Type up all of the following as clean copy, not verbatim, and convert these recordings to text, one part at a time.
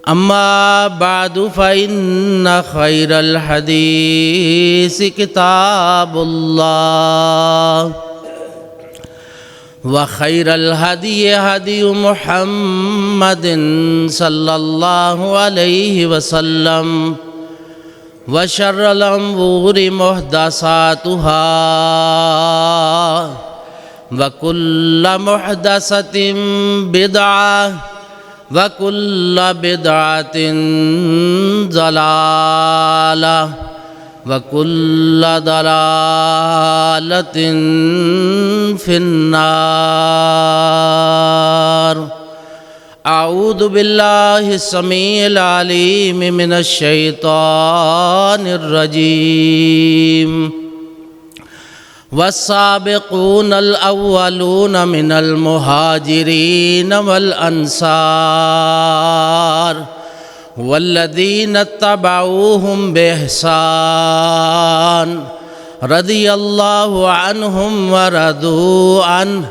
अम्मा बादु फ़इन्न खैरल हदीस किताबुल्लाह व खैरल हदी हदी मुहम्मदिन सल्लल्लाहु अलैहि वसल्लम व शर्रल अमूरि मुहदसातुहा व कुल्ल मुहदसतिन बिदअह व कुल्ल बिदअतिन ज़लालह व कुल्ल दलालतिन फिन्नार। अऊज़ु बिल्लाहि समीइल अलीम मिनश शैतानिर रजीम। वस्साबिक़ूनल अव्वलून मिनल मुहाजिरीन वल अंसार वल्लज़ीना तबअूहुम बिइहसान रज़ियल्लाहु अन्हुम व रदू अन्हु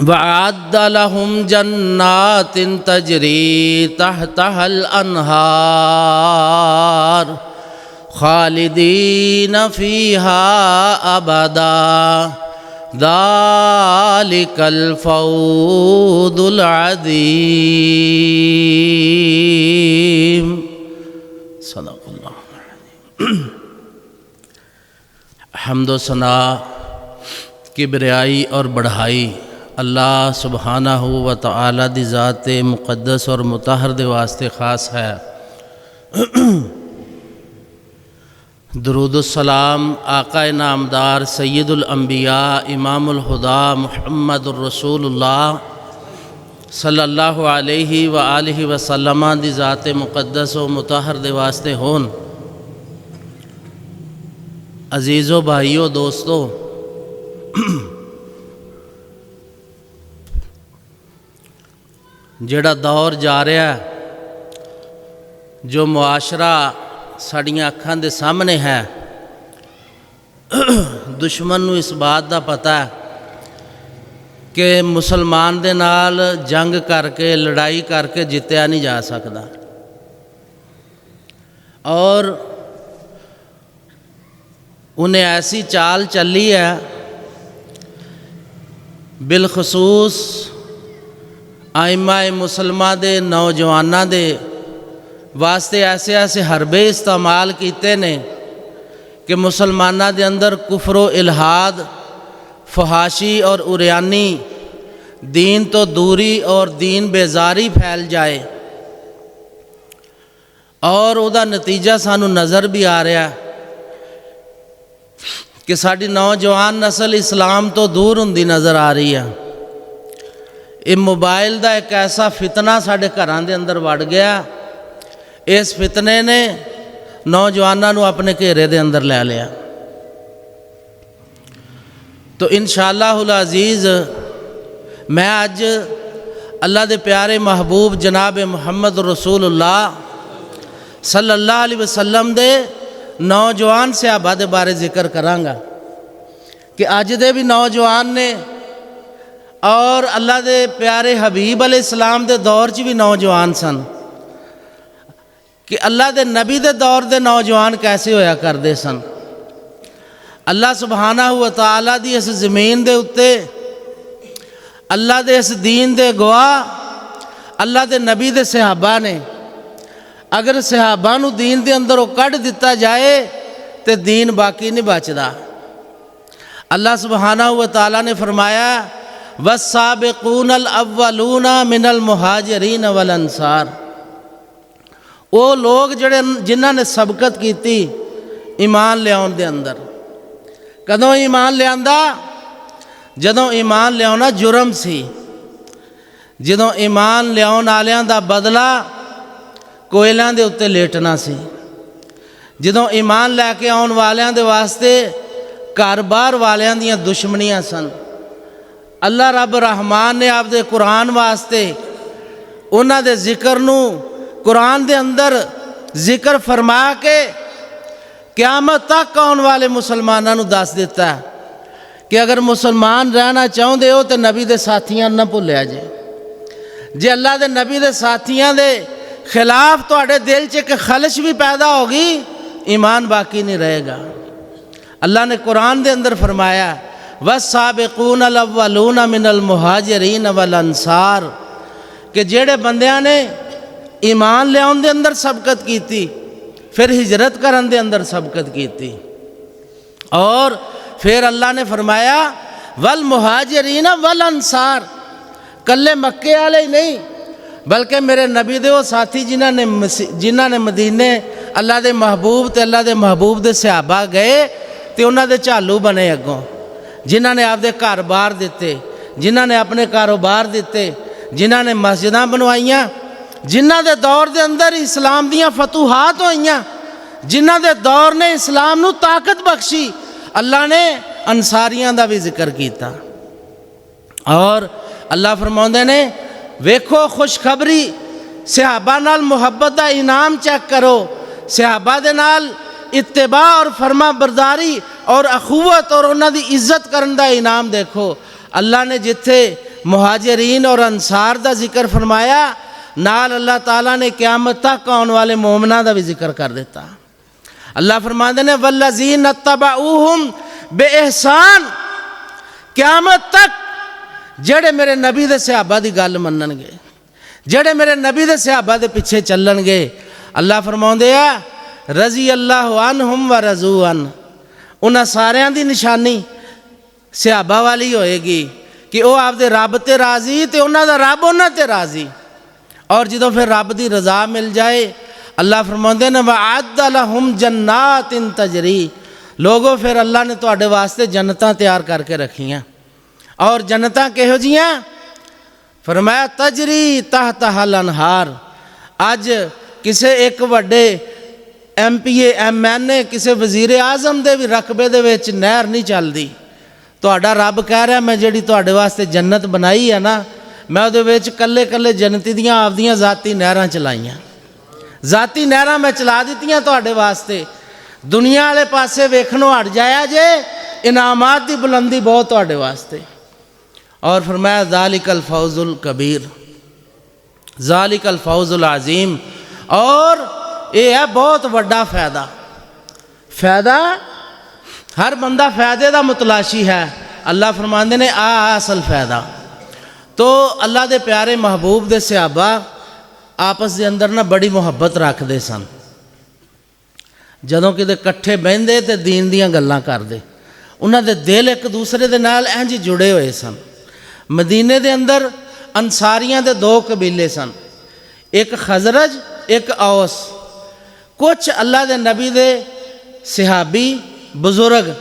वअद्द लहुम जन्नातिन तजरी तहतहल अन्हार खालिदीन फ़ीहा अबदा ज़ालिकल फ़ौज़ुल अज़ीम। सदाक़ल्लाह। हम्द व सना किबरियाई और बढ़ाई अल्लाह सुबहानहू व तआला दी ज़ात मुक़द्दस और मुतहर दे वास्ते ख़ास है। दुरूद सलाम आक़ाए नामदार सय्यदुल अंबिया इमामुल हुदा मुहम्मदुर रसूलुल्लाह सल्लल्लाहु अलैहि व आलिहि वसल्लम दी ज़ात मुक़द्दस व मुतहर दे वास्ते होन। अज़ीज़ो भाइयों दोस्तों, जेड़ा दौर जा रहा है, जो मुआशरा साड़ियाँ अखां दे सामने है, दुश्मन नूं इस बात का पता है कि मुसलमान दे नाल जंग करके लड़ाई करके जितया नहीं जा सकता। और उन्हें ऐसी चाल चली है, बिलखसूस आइमाए मुसलमान दे नौजवानों दे वास्ते ऐसे ऐसे हरबे इस्तेमाल किए ने कि मुसलमानों के अंदर कुफर व इल्हाद, फहाशी और उरियानी, दीन तो दूरी और दीन बेजारी फैल जाए। और उसका नतीजा सानू नज़र भी आ रहा है कि साड़ी नौजवान नस्ल इस्लाम तो दूर होंदी नज़र आ रही है। ये मोबाइल का एक ऐसा फितना साढ़े घरां दे अंदर वड़ गया, इस फितने ने नौजवानों को अपने घेरे दे अंदर ले लिया। तो इंशाअल्लाहुल अज़ीज़ मैं अज अल्लाह दे प्यारे महबूब जनाब मुहम्मद रसूलुल्लाह सल्लल्लाहु अलैहि वसल्लम दे नौजवान सहाबा दे बारे जिक्र करांगा कि अज दे भी नौजवान ने और अल्लाह दे प्यारे हबीब अलैहिस्सलाम दे दौर च भी नौजवान सन कि अल्लाह दे नबी दे दौर दे नौजवान कैसे होया करते सन। अल्लाह सुबहानहू व तआला दी इस ज़मीन दे उत्ते अल्लाह दे इस दीन दे गवाह अल्लाह दे नबी दे सहाबा ने, अगर सहाबा नू दीन दे अंदरों कढ़ दिता जाए तो दीन बाकी नहीं बचदा। अल्लाह सुबहानहू व तआला ने फरमाया वस्साबिक़ूनल अव्वलूना मिनल मुहाजिरीन वल अंसार। वो लोग जड़े जिन्हां ने सबकत की ईमान लियाउण दे अंदर। कदों ईमान लियांदा? जदों ईमान लियाउणा जुर्म सी, जदों ईमान लियाउण वालियां दा बदला कोयलों के उत्ते लेटना सी, जदों ईमान लैके आउण वालियां दे वास्ते घर बाहर वालियां दियां दुश्मनियां सन। अल्लाह रब रहमान ने आपदे कुरान वास्ते उन्हां दे जिक्र नूं कुरान दे अंदर जिक्र फरमा के क़यामत तक आने वाले मुसलमानों नूं दस दिता कि अगर मुसलमान रहना चाहते हो तो नबी दे साथियां न भुलिया जे। जे अल्लाह के नबी के साथियों के खिलाफ तुहाडे दिल च एक खलश भी पैदा होगी, ईमान बाकी नहीं रहेगा। अल्लाह ने कुरान के अंदर फरमाया वस्साबिकून अल-अव्वलून मिनल मुहाजिरीन वल अंसार, कि जेड़े बंदियां ने ईमान लियाउण दे अंदर सबकत की, फिर हिजरत करन दे अंदर सबकत की, और फिर अल्लाह ने फरमाया वल मुहाजिरीन वल अंसार, कल्ले मक्के वाले ही नहीं बल्कि मेरे नबी दे वो साथी जिन्हां ने मदीने अल्लाह के महबूब ते अल्लाह के महबूब के सहाबा गए तो उन्होंने झालू बने अगों, जिन्हां ने आपदे घर बार दिते, जिन्हां ने अपने कारोबार दिते, जिन्हां ने मस्जिदां बनवाइयां, जिन्हां दे दौर के अंदर इस्लाम दियां फतूहात होइयां, जिन्हां दे दौर ने इस्लाम नूं ताकत बख्शी। अल्लाह ने अंसारियां दा भी जिक्र किया। और अल्लाह फरमाउंदे ने वेखो खुशखबरी, सहाबा नाल मुहब्बत दा इनाम चेक करो, सहाबा दे नाल इत्तिबा और फरमा बरदारी और अखुवत और उन्हां दी इज्जत करन दा इनाम देखो। अल्लाह ने जिथे मुहाजिरीन और अंसार दा जिक्र फरमाया, नाल अल्लाह ताला ने क़यामत तक आने वाले मोमिनां दा भी जिक्र कर दिता। अल्लाह फरमाते ने वल्लज़ीन तबऊहुम बेएहसान, क़यामत तक जेड़े मेरे नबी दे सहाबा दी गल मनणगे, जेड़े मेरे नबी दे सहाबा दे पिछे चलणगे, अल्लाह फरमाउंदे आ रज़ी अल्लाहु अन्हुम व रज़ू अन, उन्हां सारियां दी निशानी सहाबा वाली होएगी कि वह आपदे रब ते राज़ी ते उन्हां दा रब उन्हां ते राज़ी। और जो फिर रब की रज़ा मिल जाए, अल्लाह फरमाते ने वअद्द लहुम जन्नातिन तजरी, लोगों फिर अल्लाह ने तुहाडे वास्ते जन्नतां तैयार करके रखियां। और जन्नतां किहो जियां? फरमाया तजरी तहतहल अनहार। अज किसी एक वड्डे MPA MNA किसी वजीर आजम के भी रकबे दे विच नहर नहीं चलती। तुहाडा रब कह रहा मैं जिहड़ी तुहाडे वास्ते जन्नत बनाई है ना, मैं उहदे विच कल्ले कल्ले जन्नती दियां आपदियां जाती नहरां चलाईयां, जाती नहरां मैं चला दित्तियां तुहाडे वास्ते। दुनिया वाले पासे वेखणों हट जाया जे, इनामात की बुलंदी बहुत तुहाडे वास्ते। और फरमाया ज़ालिकल फौजुल कबीर, ज़ालिकल फौजुल अज़ीम, और ये है बहुत वड्डा फ़ायदा। फ़ायदा हर बंदा फ़ायदे का मुतलाशी है। अल्लाह फरमाते ने आ असल फ़ायदा। तो अल्लाह के प्यारे महबूब के सहाबा आपस के अंदर ना बड़ी मुहब्बत रखते सन। जदों किते कट्ठे बहिंदे तो दीन दियां गल्लां करदे, उन्हां दे दिल एक दूसरे दे नाल इंज जुड़े हुए सन। मदीने दे अंदर अंसारियां दे दो कबीले सन, एक खजरज एक औस। कुछ अल्लाह के नबी दे सहाबी बुजुर्ग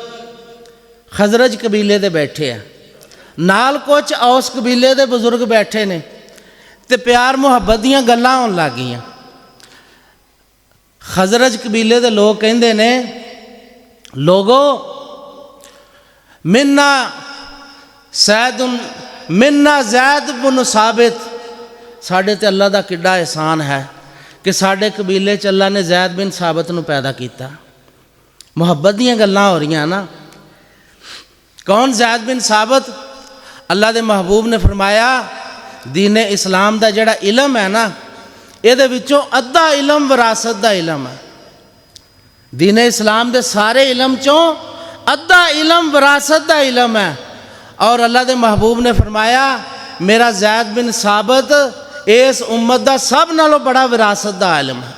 खजरज कबीले दे बैठे हैं, नाल कुछ औस कबीले दे बुजुर्ग बैठे ने, ते प्यार मुहब्बत दीयां गल्लां होण लग गईयां। खजरज कबीले दे लोग कहंदे ने लोगो मिन्ना ज़ैद बिन साबित, साढ़े ते अल्लाह दा किड्डा एहसान है कि साढ़े कबीले च अल्लाह ने ज़ैद बिन साबित नूं पैदा किया। मुहब्बत दीयां गल्लां हो रही ना। कौन ज़ैद बिन साबित? अल्लाह के महबूब ने फरमाया दीन इस्लाम का जिहड़ा इलम है ना, ये विचों अद्धा इलम विरासत का इलम है। दीन इस्लाम के सारे इलम चों अद्धा इलम विरासत का इलम है। और अल्लाह के महबूब ने फरमाया मेरा ज़ैद बिन साबित इस उम्मत का सब नालों बड़ा विरासत का इलम है।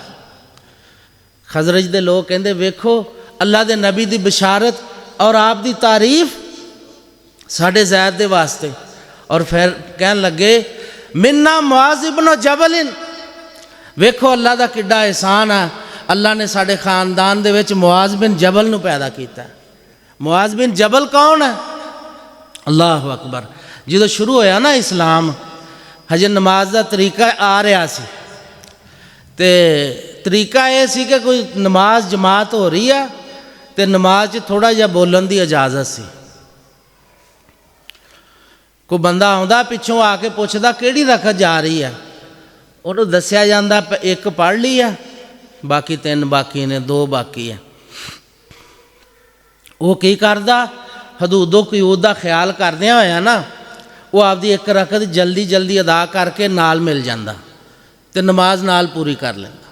खजरज के लोग कहते वेखो अल्लाह के नबी की बिशारत और आप की तारीफ साढ़े ज़ैद के वास्ते। और फिर कह लगे मिन्ना मुआज़ इब्न जबलिन, वेखो अल्लाह का किड्डा एहसान है, अल्लाह ने साढ़े खानदान दे विच मुआज़ बिन जबल नूं पैदा किया। मुआज़ बिन जबल कौन है? अल्लाह अकबर। जो शुरू होया ना इस्लाम, हजे नमाज का तरीका आ रहा सी, ते तरीका यह सी कि कोई नमाज जमात हो रही है तो नमाज च थोड़ा जिहा बोलन की इजाज़त सी। कोई बंदा आउंदा पिछों आके पुछदा किहड़ी रकत जा रही है, उन्होंने दस्या जांदा एक पढ़ ली है, बाकी 3 बाकी ने, 2 बाकी है। वो की करदा हदूदो क्यूद का ख्याल करदिया होया ना, वो आपदी एक रकत जल्दी जल्दी अदा करके नाल मिल जाता तो नमाज नाल पूरी कर लेंदा।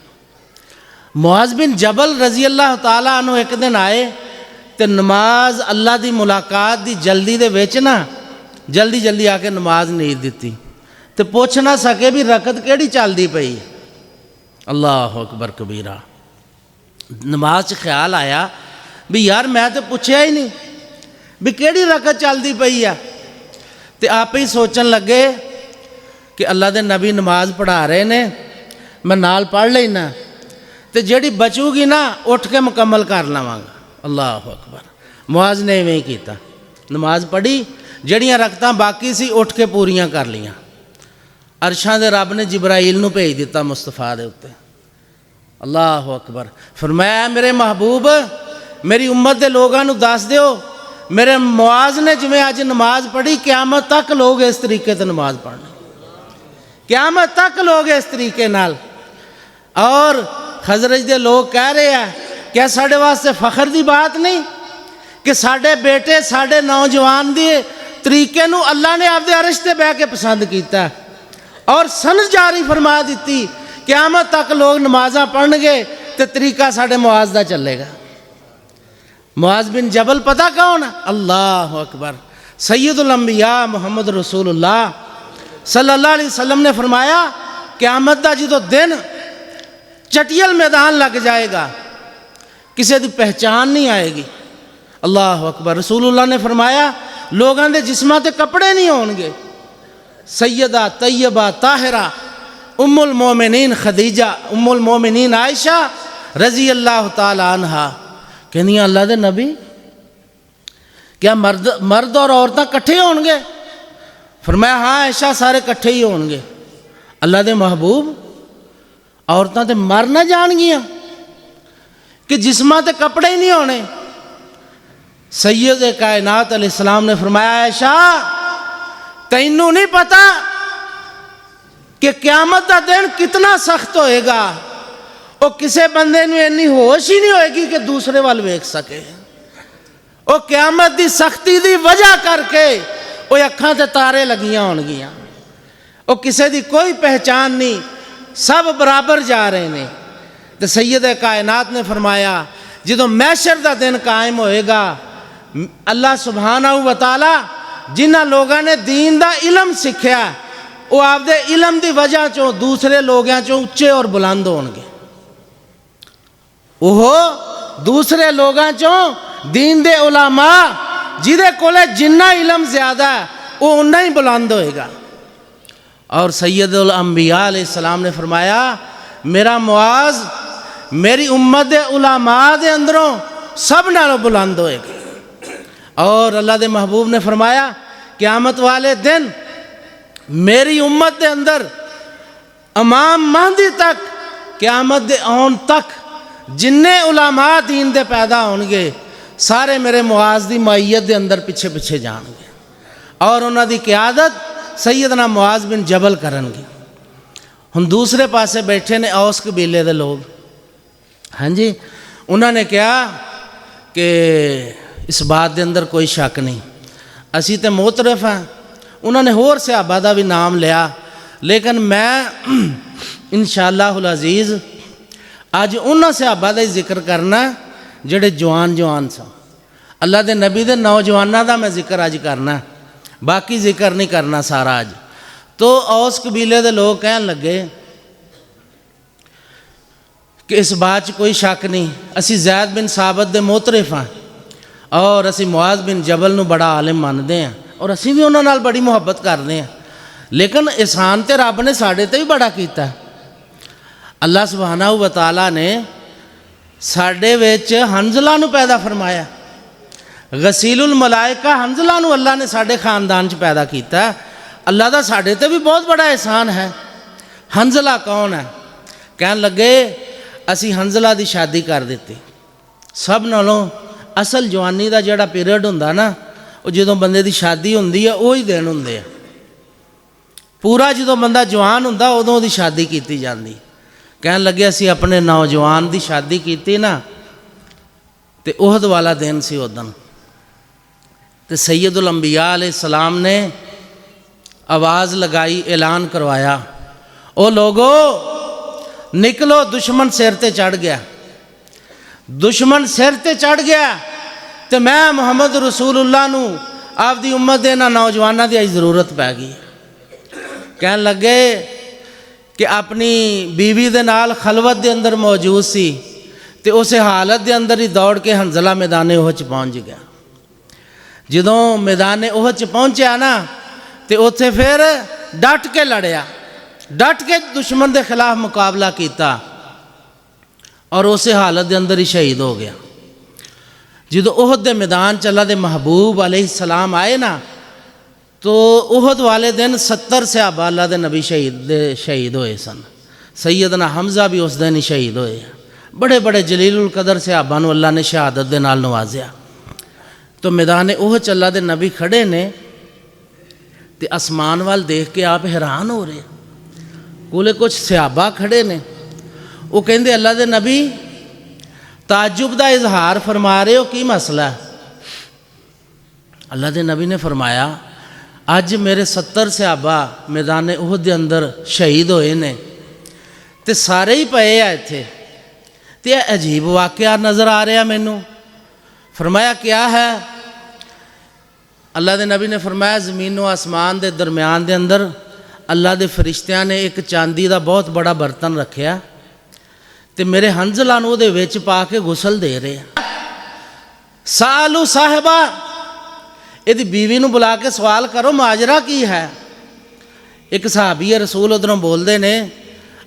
मुआज़ बिन जबल रज़ी अल्लाह ताला अन्हु एक दिन आए तो नमाज अल्लाह की मुलाकात की जल्दी दे विच ना जल्दी जल्दी आके नमाज नीत दी तो पुछ ना सके भी रकत केड़ी चलती पई। अल्लाह अकबर कबीरा। नमाज च ख्याल आया भी यार मैं तो पूछया ही नहीं भी केड़ी रकत चलती पई आ। तो आप ही सोचन लगे कि अल्लाह के नबी नमाज पढ़ा रहे ने, मैं नाल पढ़ लेना तो जिहड़ी बचूगी ना उठ के मुकम्मल कर लवांगा। अल्लाह अकबर। मुआज़ ने इवें किया, नमाज पढ़ी, जड़ियाँ रकतां बाकी सी उठ के पूरियां कर लियां। अरशां दे रब ने जिब्राइल नूं भेज दिता मुस्तफा दे उत्ते। अल्लाह अकबर। फरमाया मेरे महबूब मेरी उम्मत के लोगों नूं दस दिओ मेरे मुआज़ ने जिवें अज नमाज पढ़ी क़यामत तक लोग इस तरीके से नमाज पढ़ने, क़यामत तक लोग इस तरीके नाल। और खजरज दे लोग कह रहे हैं क्या साढ़े वास्ते फखर की बात नहीं कि साढ़े बेटे साढ़े नौजवान के तरीके नूं अल्लाह ने आपदे अरश ते बह के पसंद किया और सनद जारी फरमा दी क़यामत तक लोग नमाज़ां पढ़नगे तो तरीका साढ़े मुआज़ दा चलेगा। मुआज़ बिन जबल पता कौन है? अल्लाह अकबर। सैयदुल अंबिया मुहम्मद रसूलुल्लाह सल्लल्लाहु अलैहि वसल्लम ने फरमाया क़यामत दा जो दिन चटियल मैदान लग जाएगा किसी की पहचान नहीं आएगी। अल्लाह अकबर। रसूलुल्लाह ने फरमाया लोगों के जिस्मां ते कपड़े नहीं होंगे। सैयदा तैयबा ताहिरा उम्मुल मोमिनीन खदीजा उम्मुल मोमिनीन आयशा रज़ी अल्लाह ताला अन्हा कहनियां अल्लाह दे नबी क्या मर्द और औरतां कट्ठे होंगे? फरमाया हाँ ऐशा सारे कट्ठे ही होंगे। अल्लाह दे महबूब औरतां ते मर ना जाणगियां कि जिस्मां ते कपड़े ही नहीं होने। सैयद कायनात अलैहिस्सलाम ने फरमाया ऐशा तैनू नहीं पता कि क़यामत का दिन कितना सख्त होएगा। वो किसी बंदे नूं इन्नी होश ही नहीं होएगी कि दूसरे वाल वेख सके। वो क़यामत की सख्ती की वजह करके वो अखां ते तारे लगियां होणगियां। वो किसी की कोई पहचान नहीं, सब बराबर जा रहे हैं। तो सैयद कायनात ने फरमाया जो मैशर का दिन कायम होएगा अल्लाह सुबहानहू व तआला जिन्हां लोगों ने दीन का इलम सीखा वो आपदे इलम की वजह चों दूसरे लोगों चों उच्चे और बुलंद होणगे। वो दूसरे लोगों चों दीन दे उलामा जिदे कोले जिन्ना इलम ज्यादा है वो उन्ना ही बुलंद होएगा। और सैयदुल अंबिया अलैहिस्सलाम ने फरमाया मेरा मुआज़ मेरी उम्मत दे उलामा दे अंदरों सब नालों बुलंद होएगा। और अल्लाह दे महबूब ने फरमाया क़यामत वाले दिन मेरी उम्मत के अंदर इमाम महदी तक क़यामत दे आउण तक जिन्ने उलामा दीन दे पैदा होणगे सारे मेरे मुआज़ दी माइयत दे अंदर पिछे पिछे जाणगे और उन्हां दी क़यादत सैयदना मुआज़ बिन जबल करनगे। हुण दूसरे पासे बैठे ने औस कबीले दे लोग। हाँ जी, उन्होंने कहा कि इस बात के अंदर कोई शक नहीं असी तो मोतरफ हैं। उन्होंने होर सहाबा का भी नाम लिया लेकिन मैं इंशाअल्लाहुल अज़ीज़ अज उन्होंने सहाबा का ही जिक्र करना जिहड़े जवान जवान सन। अल्लाह के नबी के नौजवानों का मैं जिक्र अज करना, बाकी जिक्र नहीं करना सारा अज। तो औस कबीले के लोग कहन लगे कि इस बात कोई शक नहीं असी ज़ैद बिन साबित दे मोतरफ हाँ और असी मुआज़ बिन जबल नूं बड़ा आलिम मानते हैं और असी भी उन्हां नाल बड़ी मुहब्बत करते हैं लेकिन एहसान तो रब ने साढ़े ते भी बड़ा किया। अल्लाह सुबहानहू व तआला ने साढ़े विच हंजला नूं पैदा फरमाया। गसीलुल मलाइका हंजला नूं अल्लाह ने साढ़े खानदान च पैदा किया। अल्लाह का साढ़े ते भी बहुत बड़ा एहसान है। हंजला कौन है? कहन लगे असी हंजला की शादी कर दी। सब नालों असल जवानी का जोड़ा पीरियड होंदा ना वो जो बंदे की शादी होंदी है वही दिन होंदे। पूरा जो बंदा जवान होंदा उदों दी शादी की जाती। कहन लगे असी अपने नौजवान की शादी की ना तो उहद वाला दिन सी उदन। तो सैयदुल अंबिया अलैहिस्सलाम ने आवाज़ लगाई, ऐलान करवाया, ओ लोगो निकलो, दुश्मन सिर ते चढ़ गया, दुश्मन सिर ते चढ़ गया। तो मैं मुहम्मद रसूलुल्लाह नू आपदी उम्मत दे इन्हां नौजवानों की जरूरत पै गई। कहन लगे कि अपनी बीवी दे नाल खलवत दे अंदर मौजूद सी, तो उस हालत दे अंदर ही दौड़ के हंजला मैदान ओह च पहुँच गया। जदों मैदान ओह च पहुँचा ना, तो उत्थे फिर डट के लड़िया, डट के दुश्मन के खिलाफ मुकाबला किया और उस हालत के अंदर ही शहीद हो गया। जो उहद के मैदान च अल्लाह दे महबूब अलैहिस्सलाम आए ना, तो उहद वाले दिन 70 सहाबा अल्लाह दे नबी शहीद होए सन। सैयदना हमज़ा भी उस दिन ही शहीद होए। बड़े बड़े जलीलुल कदर सहाबा नूं अल्लाह ने शहादत दे नाल नवाजिया। तो मैदान उहद च अल्लाह दे नबी खड़े ने, तो आसमान वाल देख के आप हैरान हो रहे। कोले कुछ सहाबा खड़े ने, वो कहते अल्लाह दे नबी ताजुब का इजहार फरमा रहे हो, की मसला है? अल्लाह के नबी ने फरमाया, अज मेरे 70 सहाबा मैदान उहद के अंदर शहीद होए ने, तो सारे ही पे आ इत्थे, तो यह अजीब वाक़या नज़र आ रहा मैनू। फरमाया क्या है? अल्लाह के नबी ने फरमाया, ज़मीन व आसमान के दरम्यान के अंदर अल्लाह के फरिश्तियाँ ने एक चांदी का बहुत बड़ा बर्तन रखा, तो मेरे हंजला नूं उहदे विच पा के गुसल दे रहे। सालू साहिबा, यदि बीवी नूं बुला के सवाल करो माजरा की है। एक सहाबी रसूल उधरों बोलते ने,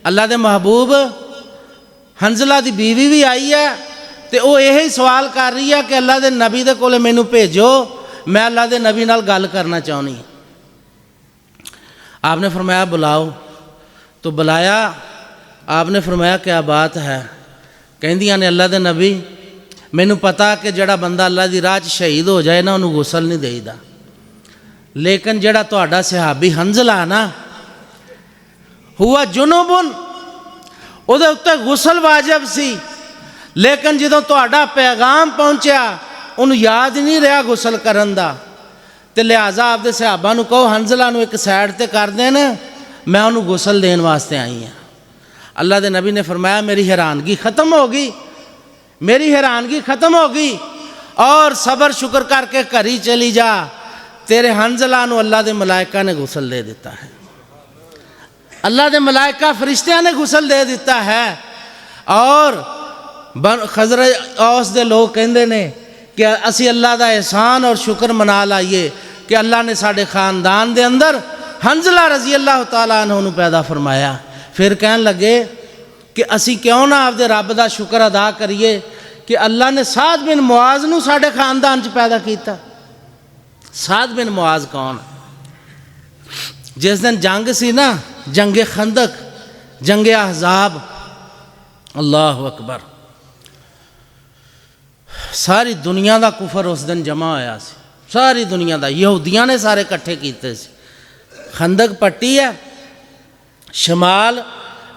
अल्लाह के महबूब हंजला की बीवी भी आई है, तो वो यही सवाल कर रही है कि अल्लाह के नबी दे कोले मैनू भेजो, मैं अल्लाह के नबी नाल गल करना चाहनी। आपने फरमाया बुलाओ। तो बुलाया। आपने फरमाया क्या बात है? कहंदियां ने अल्लाह के नबी मैनू पता कि जड़ा बंदा अल्लाह की राह च शहीद हो जाए ना, उन्होंने गुसल नहीं देईदा, लेकिन जड़ा तुहाडा सहाबी हंजला ना, हुआ जुनूबुन, उहदे उत्ते गुसल वाजिब सी, लेकिन जदों तुहाडा पैगाम पहुँचा उन्होंने याद ही नहीं रहा गुसल करन दा, ते लिहाजा आपदे सहाबा नूं कहो हंजला नूं एक साइड ते कर देन, मैं उन्होंने गुसल देन वास्ते आई हाँ। अल्लाह के नबी ने फरमाया मेरी हैरानगी ख़त्म हो गई, मेरी हैरानगी ख़त्म हो गई, और सब्र शुक्र करके घर ही चली जा, तेरे हंजला नूं अल्लाह के मलाइका ने गुसल दे दिता है, अल्लाह के मलाइका फरिश्तियां ने गुसल दे दिता है। और खजरज औस दे लोग कहते ने कि असी अल्लाह का एहसान और शुक्र मना लाइए कि अल्लाह ने साढ़े खानदान के अंदर हंजला रजी अल्लाह तआला अन्हु नूं पैदा फरमाया। फिर कहन लगे कि असी क्यों ना आपदे रब का शुक्र अदा करिए कि अल्लाह ने साद बिन मुआज नूं साढ़े खानदान च पैदा किया। साद बिन मुआज कौन? जिस दिन जंग सी ना, जंगे खंदक, जंगे अहजाब, अल्लाह अकबर, सारी दुनिया का कुफर उस दिन जमा होया सी, सारी दुनिया का, यहूदियां ने सारे इकट्ठे किए। खंदक पट्टी है, शमाल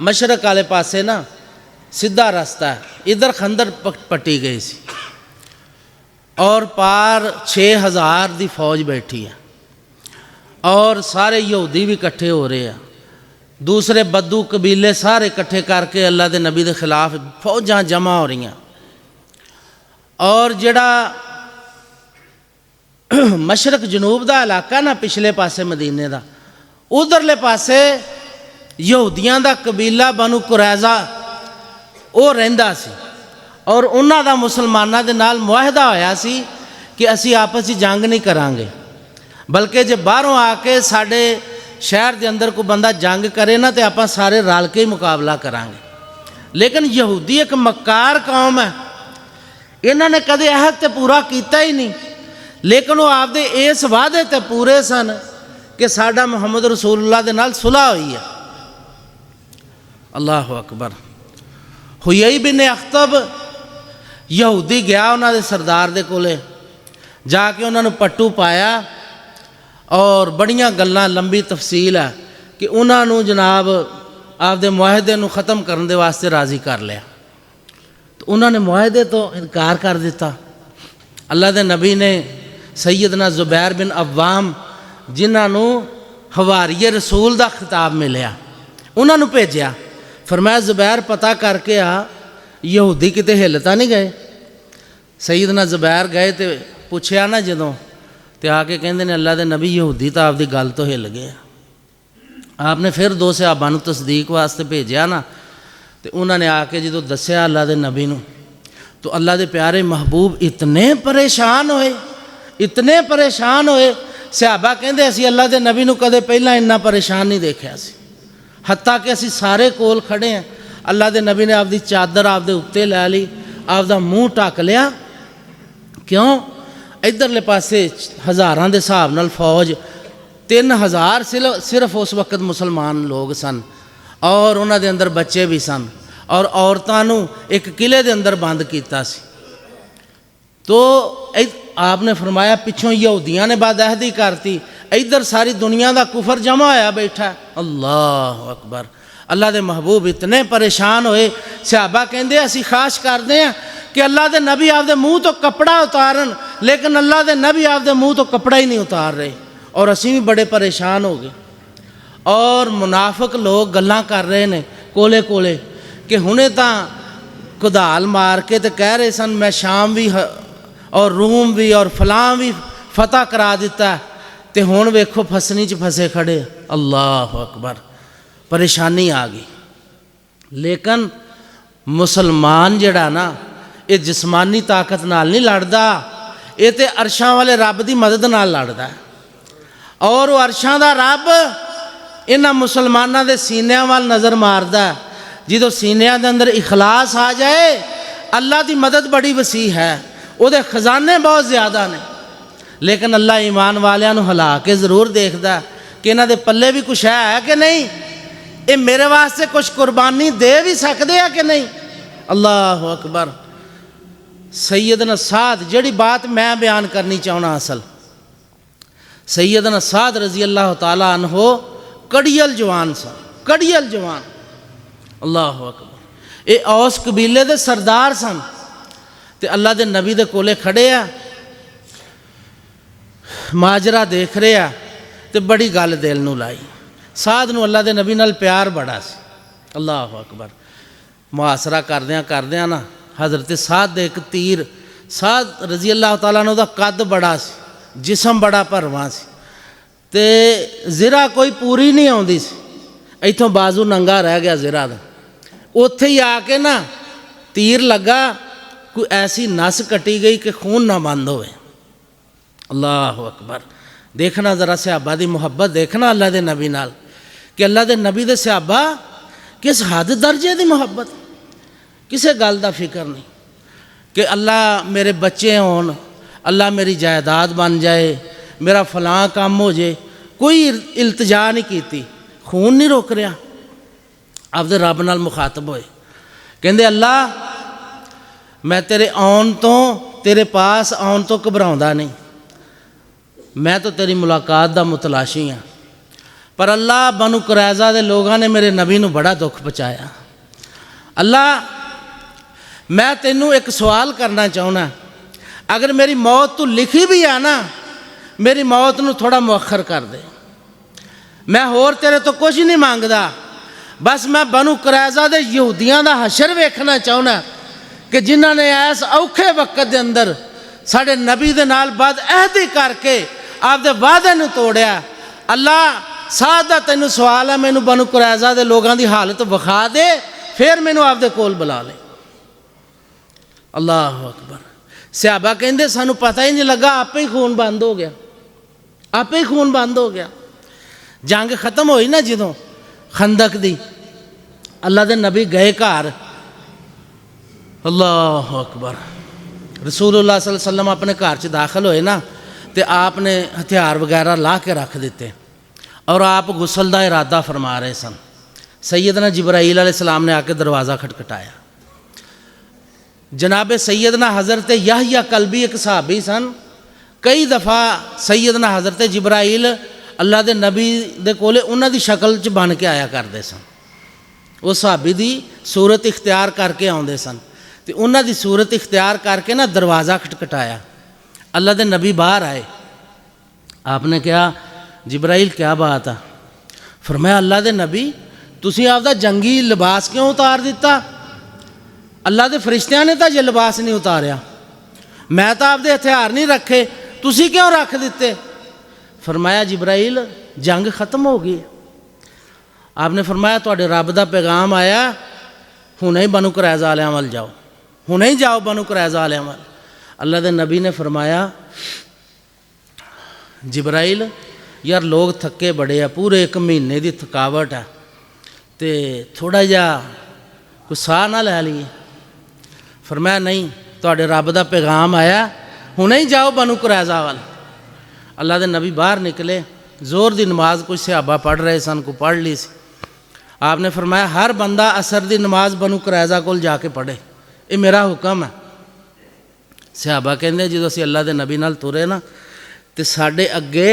मशरक वाले पासे ना सीधा रास्ता है, इधर खंदर पट्टी गई सी, और पार 6000 की फौज बैठी है, और सारे यहूदी भी इकट्ठे हो रहे हैं, दूसरे बद्दू कबीले सारे इकट्ठे करके अल्लाह के नबी के खिलाफ फौजां जमा हो रही हैं। और जड़ा मशरक जनूब का इलाका ना, पिछले पासे मदीने का, उधरले पासे यहूदियां का कबीला बनु कुरैजा वो रहिंदा सी, और उन्हां दा मुसलमानां दे नाल मुआहदा होया सी कि असी आपस में जंग नहीं करांगे, बल्कि जे बाहरों आके साडे शहर के अंदर कोई बंदा जंग करे ना, तो आपां सारे रल के ही मुकाबला करांगे। लेकिन यहूदी एक मक्कार कौम है, इन्होंने कदे अहद ते पूरा किया ही नहीं, लेकिन वो आपदे इस वादे ते पूरे सन कि साडा मुहम्मद रसूलुल्लाह दे नाल सुलह हुई है। अल्लाह अकबर। हुयई बिन अख्तब यहूदी गया उन्होंने सरदार दे कोले जाके उन्होंने पट्टू पाया, और बड़ियां गल्लां लंबी तफसील है कि उन्होंने जनाब आपदे मुआहदे नूं ख़त्म करने दे वास्ते राज़ी कर लिया। तो उन्होंने मुआहदे तो इनकार कर दिता। अल्लाह के नबी ने सैयदना ज़ुबैर बिन अव्वाम, जिन्होंने हवारीए रसूल का खिताब मिलिया, उन्होंने भेजा, फरमाया ज़ुबैर पता करके आ यहूदी किते हिल तां नहीं गए। सईदना ज़ुबैर गए तो पूछया ना जदों, तो आके कहते ने अल्लाह के नबी यहूदी तो आपकी गल तो हिल गए। आपने फिर दो सहाबा नूं तस्दीक वास्ते भेजा ना, तो उन्होंने आके जो दस्या अल्लाह के नबी नूं, तो अल्लाह के प्यारे महबूब इतने परेशान होए, इतने परेशान होए। सहाबा कहते असीं अल्लाह के नबी नूं कदे पहलां इन्ना परेशान नहीं देखा सी, हत्ता कि असीं सारे कोल खड़े हैं। अल्लाह के नबी ने आपकी चादर आपदे उत्ते लै ली, आपदा मूँह ढक लिया। क्यों? इधरले पासे हज़ारां दे हिसाब नाल फौज, 3000 सिर्फ उस वक्त मुसलमान लोग सन, और उन्हां दे अंदर बच्चे भी सन, और औरतां नूं एक किले दे अंदर बंद कीता सी। तो आपने फरमाया पिछों यहूदियां ने बदअहदी करती, इधर सारी दुनिया का कुफर जमा होया बैठा। अल्लाह अकबर। अल्लाह के महबूब इतने परेशान होए। सहाबा कहते असीं खाश करते हैं कि अल्लाह के नबी आपदे मूँह तो कपड़ा उतारन, लेकिन अल्लाह के नबी आपदे मूँह तो कपड़ा ही नहीं उतार रहे, और असीं भी बड़े परेशान हो गए। और मुनाफिक लोग गल्लां कर रहे ने कोले कोले कि हुणे तां कुदाल मार के तो कह रहे सन मैं शाम भी और रूम भी और फलां भी फतह करा दिता, तो हुण वेखो फसनी च फसे खड़े। अल्लाह अकबर। परेशानी आ गई। लेकिन मुसलमान जिहड़ा ना, ये जिस्मानी ताकत नाल नहीं लड़दा, ये तो अरशां वाले रब की मदद नाल लड़दा है। और वो अरशां दा रब इन्हां मुसलमानां दे सीनियां वाल नज़र मारदा। जो सीनियां दे अंदर इखलास आ जाए, अल्लाह की मदद बड़ी वसी है, उहदे खजाने बहुत ज़्यादा ने। लेकिन अल्लाह ईमान वालियां नूं हिला के जरूर देखदा कि इन्हां दे पल्ले भी कुछ है कि नहीं, ये मेरे वास्ते कुछ कुर्बानी दे भी सकते हैं कि नहीं। अल्लाह अकबर। सैयदना साद, जिहड़ी बात मैं बयान करनी चाहना, असल सैयदना साद रजी अल्लाह ताला अन्हो कड़ियल जवान सन, कड़ियल जवान। अल्लाह अकबर। ये औस कबीले के सरदार सन, तो अल्लाह के नबी के कोले खड़े आ, माजरा देख रहे आ, तो बड़ी गल दिल नूं लाई। साध नूं अल्लाह के नबी नाल प्यार बड़ा सी। अल्लाह अकबर। मुहासरा करदियां करदियां ना हज़रत साद दे एक तीर, साद रजी अल्लाह तआला ने, उहदा कद बड़ा सी, जिसम बड़ा भरवां सी, ते ज़िरा कोई पूरी नहीं आउंदी सी, इत्थों बाजू नंगा रह गया ज़िरा दा। उत्थे ही आके ना तीर लगा, कोई ऐसी नस कटी गई कि खून ना बंद होवे। अल्लाह अकबर। देखना ज़रा सहाबा की मुहब्बत, देखना अल्लाह के नबी नाल, कि अल्लाह के नबी दे सहाबा किस हद दर्जे की मुहब्बत, किसी गल का फिक्र नहीं कि अल्लाह मेरे बच्चे होन, अल्लाह मेरी जायदाद बन जाए, मेरा फलां काम हो जाए, कोई इल्तजा नहीं की, खून नहीं रोक रहा, आपदे रब नाल मुखातब होए। कहंदे अल्लाह मैं तेरे आउण तो, तेरे पास आउण तो घबराउंदा नहीं, मैं तो तेरी मुलाकात का मुतलाशी हाँ, पर अल्लाह बनु कुरैज़ा के लोगों ने मेरे नबी नूं बड़ा दुख पहुँचाया। अल्लाह मैं तेनू एक सवाल करना चाहना, अगर मेरी मौत तू लिखी भी है ना, मेरी मौत नूं थोड़ा मुअखर कर दे, मैं होर तेरे तो कुछ नहीं मांगदा, बस मैं बनु कुरैज़ा दे यहूदियां दा हशर वेखना चाहना कि जिन्हां ने इस औखे वक्त के अंदर साढ़े नबी दे नाल बदअहदी करके आपदे वादे नूं तोड़िया। अल्लाह साद दा तैनूं सवाल है, मैनूं बनु कुरैज़ा दे लोगों की हालत विखा दे, फिर मैनूं आपदे कोल बुला ले। अल्लाह अकबर। सहाबा कहंदे सानूं पता ही नहीं लगा, आपे ही खून बंद हो गया, आपे ही खून बंद हो गया। जंग खत्म होई ना जदों खंदक दी, अल्लाह के नबी गए घर। अल्लाह अकबर। रसूलुल्लाह सल्लल्लाहु अलैहि वसल्लम अपने घर च दाखिल होए ना, तो आपने हथियार वगैरह ला के रख दिते, और आप गुसल का इरादा फरमा रहे सन। सैयदना जिब्राईल अलैहिस्सलाम ने आके दरवाज़ा खटखटाया। जनाब सैयदना हज़रत याहया कल्बी एक सहाबी सन, कई दफ़ा सैयदना हज़रत जिब्राईल अल्लाह के नबी दे कोले उन्हां दी शक्ल च बन के आया करते सन, वो सहाबी दी सूरत इख्तियार करके आउंदे सन, तो उन्हां दी सूरत इख्तियार करके ना दरवाज़ा खटखटाया। अल्लाह के नबी बाहर आए, आपने कहा जिब्राइल क्या बात है? फरमाया अल्लाह दे नबी तुसी आपदा जंगी लिबास क्यों उतार दिता? अल्लाह दे फरिश्तियां ने तो ये लिबास नहीं उतारिया, मैं तो आपदे हथियार नहीं रखे, तुसी क्यों रख दिते? फरमाया जिब्राइल जंग ख़त्म हो गई। आपने फरमाया तुहाडे रब दा पैगाम आया, हुणे ही बनु कुरैज़ा वालियां वल जाओ, हुणे ही जाओ बनु कुरैज़ा वालियां वल। अल्लाह दे नबी ने फरमाया जिब्राइल यार लोग थके बड़े आ, पूरे 1 महीने की थकावट है, तो थोड़ा जा कोई साह ना लै लीए। फरमाया नहीं तुहाडे रब दा पैगाम आया, हुणे ही जाओ बनु कुरैज़ा वल। अल्लाह दे नबी बाहर निकले, जोर दी नमाज कुछ सहाबा पढ़ रहे सन, को पढ़ ली सी। आपने फरमाया हर बंदा असर दी नमाज बनु कुरैज़ा कोल जाके पढ़े, ये मेरा हुक्म है। सहाबा कहंदे जो असीं अल्लाह दे नबी नाल तुरे ना तो साडे अगे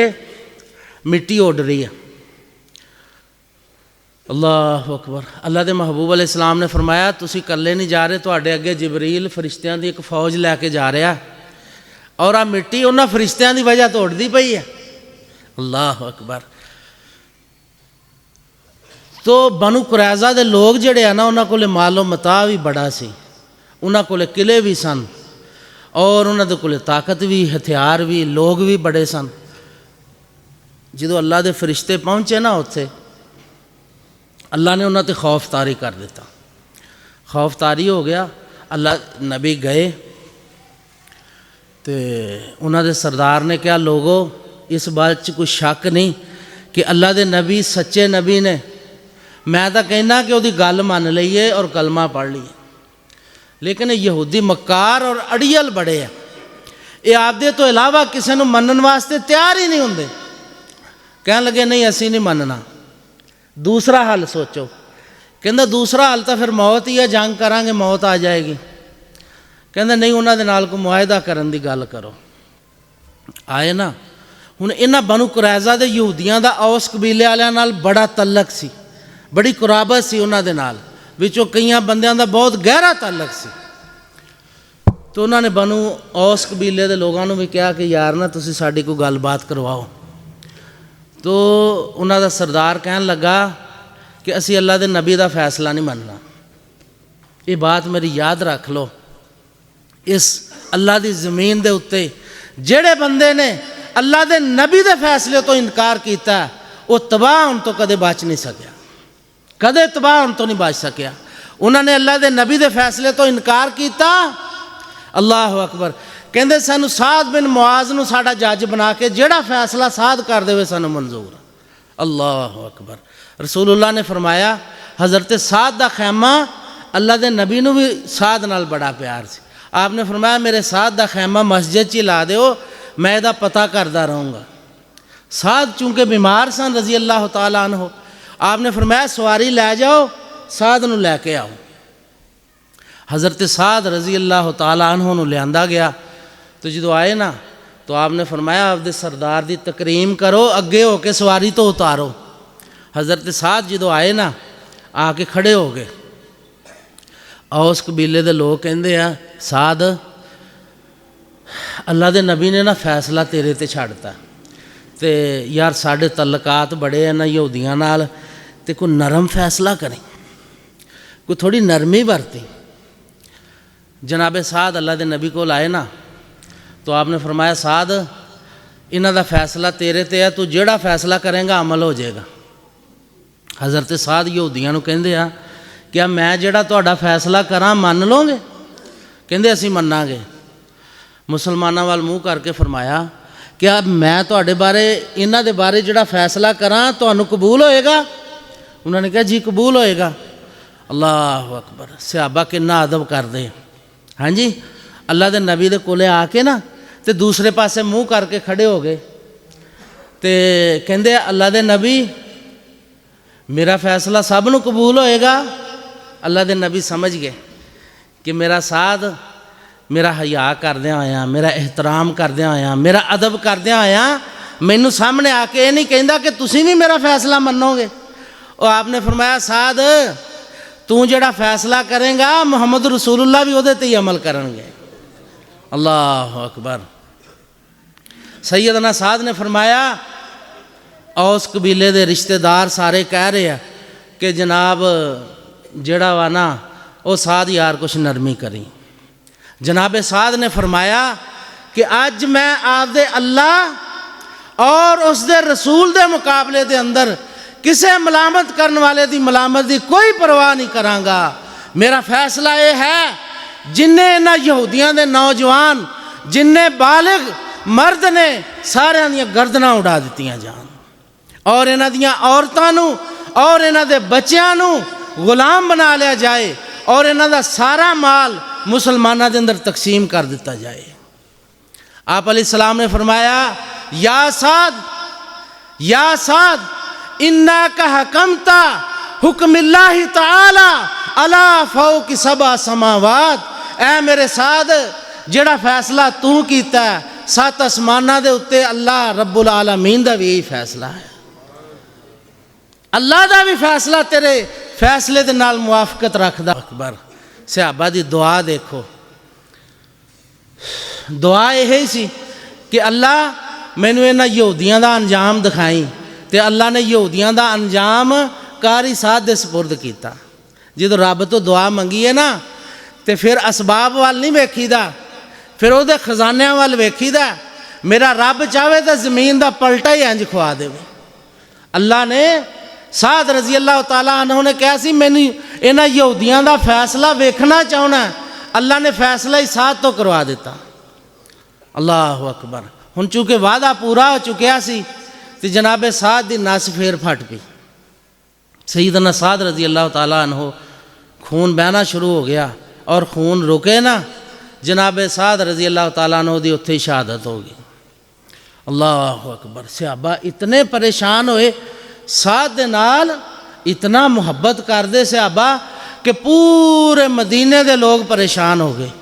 मिट्टी उड़ रही है। अल्लाह अकबर। अल्लाह के महबूब अलैहिस्सलाम ने फरमाया तुसी कल्ले नहीं जा रहे, तुहाडे अगे जिबरील फरिश्तियां की एक फौज लैके जा रहा, और आ मिट्टी उन्हां फरिश्तियां की वजह तो उड़दी पई है। अल्लाह अकबर। तो बनु कुरैज़ा के लोग जिहड़े आ ना, उन्हां कोले मालो मता भी बड़ा सी, उन्हां कोले किले भी सन, और उन्हां दे कोले ताकत भी, हथियार भी, लोग भी बड़े सन। जो अल्लाह के फरिश्ते पहुँचे ना उत्थे, अल्लाह ने उन्हां ते खौफतारी कर दिता, खौफतारी हो गया। अल्लाह नबी गए तो उन्हां दे सरदार ने कहा लोगो इस बात च कोई शक नहीं कि अल्लाह के नबी सच्चे नबी ने, मैं तो कहना कि उसकी गल मान लीए और कलमा पढ़ लीए, लेकिन यहूदी मक्कार और अड़ियल बड़े हैं, ये आपदे तो इलावा किसी को मनन वास्ते तैयार ही नहीं होंगे। कह लगे नहीं असी नहीं मनना, दूसरा हल सोचो। कहंदा दूसरा हल तो फिर मौत ही है, जंग करांगे मौत आ जाएगी। कहंदा नहीं उन्हां दे नाल कोई मुआहिदा करन दी गल करो। आए ना, हुण इन्हां बनु कुरैज़ा दे यहूदियां दा औस कबीले वालियां नाल बड़ा तल्लक सी, बड़ी कुराबत सी उन्हां दे नाल, विचों कईयां बंदियां दा बहुत गहरा तल्लक सी। तो उन्होंने बनु औस कबीले के लोगों ने भी कहा कि यार ना तुसी साडी कोई गलबात करवाओ। तो उन्हों का सरदार कहन लगा कि असी अल्लाह के नबी का फैसला नहीं मनना। ये बात मेरी याद रख लो, इस अल्लाह की ज़मीन के उत्ते जेड़े बंदे ने अल्लाह के नबी के फैसले तो इनकार किया, वो तबाह होने तो कदे बच नहीं सकिया, कदे तबाह होने तो नहीं बच सकिया। उन्होंने अल्लाह के नबी के फैसले तो इनकार किया। अल्लाह अकबर। कहते सानू साद बिन मुआज नूं साडा जज बना के जेड़ा फैसला साद कर देवे सानू मंजूर। अल्लाह अकबर। रसूलुल्लाह ने फरमाया हज़रत साद दा खैमा अल्लाह के नबी नूं भी साद नाल बड़ा प्यार सी। आपने फरमाया मेरे साद दा खैमा मस्जिद च ला दो, मैं इहदा पता करदा रहूँगा। साद चूँकि बीमार सन रज़ी अल्लाह तआला अन्हु, आपने फरमाया सवारी लै जाओ, साद नूं लैके आओ। हज़रत साद रज़ी अल्लाह तआला अन्हु नूं लियांदा गया। तो जो आए ना तो आपने फरमाया आपदे सरदार की तकरीम करो, अगे हो के सवारी तो उतारो। हज़रत साद जो आए ना आके खड़े हो गए। औस कबीले के लोग कहते हैं साद अल्लाह के नबी ने ना फैसला तेरे ते छड़ता, तो यार साढ़े तल्लकात बड़े हैं ना यहूदियां नाल, ते कोई नरम फैसला करें, कोई थोड़ी नरमी बरती। जनाबे साद अल्लाह के नबी को आए ना तो आपने फरमाया साद इन्हां दा फैसला तेरे ते है, तू जेड़ा फैसला करेंगा अमल हो जाएगा। हज़रत साद यहूदियां नूं कहंदे आ क्या मैं जेड़ा तुहाडा फैसला करा मान लोगे? कहंदे असीं मन्नांगे। मुसलमानां वाल मूँह करके फरमाया क्या मैं तुहाडे बारे इन्हां दे बारे जेड़ा फैसला करा तुहानूं कबूल होएगा? उन्होंने कहा जी कबूल होएगा। अल्लाह अकबर। सहाबा किन्ना अदब करदे। हाँ जी, अल्लाह के नबी दे कोले आके ना तो दूसरे पासे मुँह करके खड़े हो गए, तो कहंदे अल्लाह के नबी मेरा फैसला सब नूं कबूल होएगा। अल्लाह के नबी समझ गए कि मेरा साद मेरा हया करदियां आया, मेरा एहतराम करदियां आया, मेरा अदब करदियां आया, मैनू सामने आके ये नहीं कहंदा कि तुसीं भी मेरा फैसला मन्नोगे। और आपने फरमाया साद तू जेड़ा फैसला करेंगा मुहम्मद रसूलुल्लाह भी उहदे ते ही अमल करेंगे। अल्लाह अकबर। सैयदना साद ने फरमाया औस कबीले के रिश्तेदार सारे कह रहे हैं कि जनाब जड़ा वा ना वो साद यार कुछ नरमी करी। जनाब साद ने फरमाया कि अज मैं आपदे अल्लाह और उसके रसूल के मुकाबले के अंदर किसी मलामत करने वाले की मलामत की कोई परवाह नहीं करांगा। मेरा फैसला ये है जिन्हें इन्हां यहूदियों के नौजवान जिन्हें बालिग मर्द ने सारियां दियां गर्दनां उड़ा दित्तियां जान और इन्हां दियां औरतां नूं और इन्हां दे बच्चियां नूं गुलाम बना लिया जाए और इन्हां दा सारा माल मुसलमानों के अंदर तकसीम कर दिता जाए। आप अलैहिस्सलाम ने फरमाया या साद इन्ना का हकमता हुक्मिल्लाहि ताला अला फौक सबा समावात। ऐ मेरे साद जेड़ा फैसला तू कीता सत आसमानां दे उत्ते अल्लाह रब्बुल आलमीन दा भी यही फैसला है। अल्लाह दा भी फैसला तेरे फैसले दे नाल मुआफकत रखदा। अकबर सहाबा दी दुआ देखो, दुआ यही सी कि अल्लाह मैनू इन्हां यहूदियां दा अंजाम दिखाई। तो अल्लाह ने यहूदियां दा अंजाम कारी साध दे सपुर्द किया। जो रब तो दुआ मंगी है ना तो फिर असबाब वाल नहीं वेखीदा, फिर वो खजानिया वाल वेखीदा। मेरा रब चाहे तो जमीन का पलटा ही इंज खुआ दे। अल्लाह ने साद रजी अल्लाह तआला अन्हु ने कहा सी मैनू इन्हां यहूदियां दा फैसला वेखना चाहना। अल्लाह ने फैसला ही साद तो करवा दिता। अल्लाह अकबर। हुण चूँकि वादा पूरा हो चुकिया सी तो जनाबे साद की नस फिर फट पई। सईदना साद रजी अल्लाह तआला अन्हु खून बहना शुरू हो गया और खून रुके ना। जनाबे साद रजी अल्लाह तआला अन्हु दी उत्थे ही शहादत हो गई। अल्लाह अकबर। सहाबा इतने परेशान होए, साद दे नाल इतना मुहब्बत करते सहाबा कि पूरे मदीने के लोग परेशान हो गए।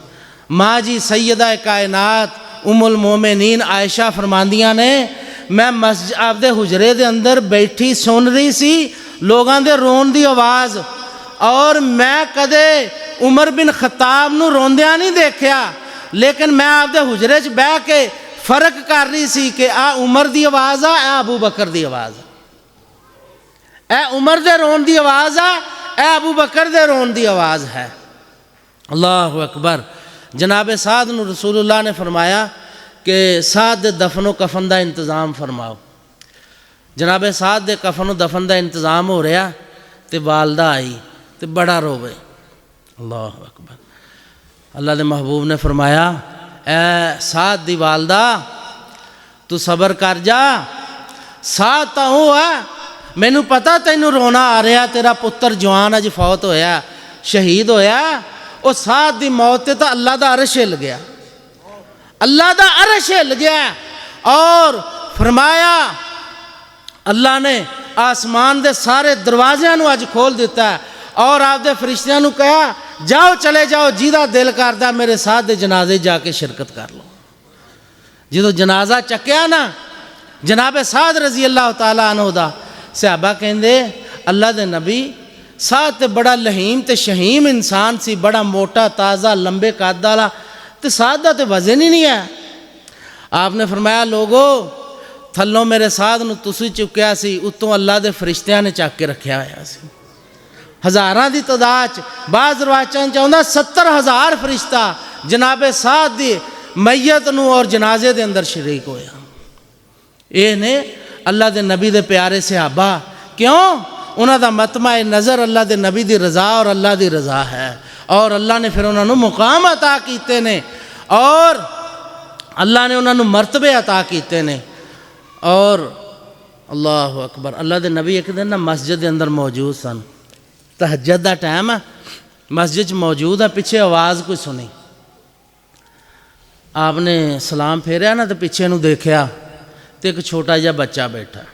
माँ जी सैयदा कायनात उम्मुल मोमिनीन आयशा फरमांदियां ने मैं मस्जिद आपदे हुजरे दे अंदर बैठी सुन रही सी लोगों के रोन की आवाज़ और मैं कदे उमर बिन खताब नूं रोंदिया नहीं देखा, लेकिन मैं आपदे हुजरे च बह के फर्क कर रही सी कि आ उमर की आवाज़ आ अबू बकर की आवाज़, ए उमर दे रोन की आवाज़ आ ए अबू बकर दे रोन की आवाज़ है। अल्लाह अकबर। जनाब साद नूं रसूलुल्लाह ने फरमाया कि साद दे दफनो कफन का इंतज़ाम फरमाओ। जनाब साद दे कफनो दफन का इंतज़ाम हो रहा तो वालदा आई तो बड़ा रोवे। अल्लाह अकबर। अल्लाह के महबूब ने फरमाया ए साद दी वालदा तू सबर कर जा, साद तो वो है मैनू पता तैनू रोना आ रहा, तेरा पुत्र जवान अज फौत होया शहीद होया। वो साद दी मौत तो अल्लाह का अरश हिल गया, अल्लाह का अरश हिल गया और फरमाया अल्लाह ने आसमान के सारे दरवाज़ियां अज खोल दिता है और आपदे फरिश्तियां नूं कहा जाओ चले जाओ जिहदा दिल करदा मेरे साथ दे जनाजे जाके शिरकत कर लो। जो जनाजा चक्या ना जनाबे साद रजी अल्लाह तआला अन्हु दा, सहाबा कहंदे अल्लाह दे नबी साद ते बड़ा लहीम ते शहीम इंसान सी, बड़ा मोटा ताज़ा लंबे कद वाला, तो साद दा ते वजन ही नहीं है। आपने फरमाया लोगो थल्लों मेरे साद नूं तुसीं चुक्या सी, उत्तों अल्लाह दे फरिश्तियां ने चक के रखा होया सी। हज़ारां दी तादाद च बाज़ रवाचां च आउंदा 70,000 फरिश्ता जनाबे साद दी मैयत नूं और जनाजे दे अंदर शरीक होया। ये ने अल्लाह दे नबी दे प्यारे सहाबा, क्यों उन्हां दा मतमा नज़र अल्लाह दे नबी दी रज़ा और अल्लाह दी रज़ा है और अल्लाह ने फिर उन्होंने मुकाम अता किए ने और अल्लाह ने उन्होंने मरतबे अता किए ने। और अल्लाह अकबर। अल्लाह के नबी एक दिन ना मस्जिद के अंदर मौजूद सन, तहज्जुद का टाइम है, मस्जिद मौजूद है, पिछे आवाज़ कोई सुनी, आपने सलाम फेरिया ना तो पिछे नूं देखा तो एक छोटा जिहा बच्चा बैठा।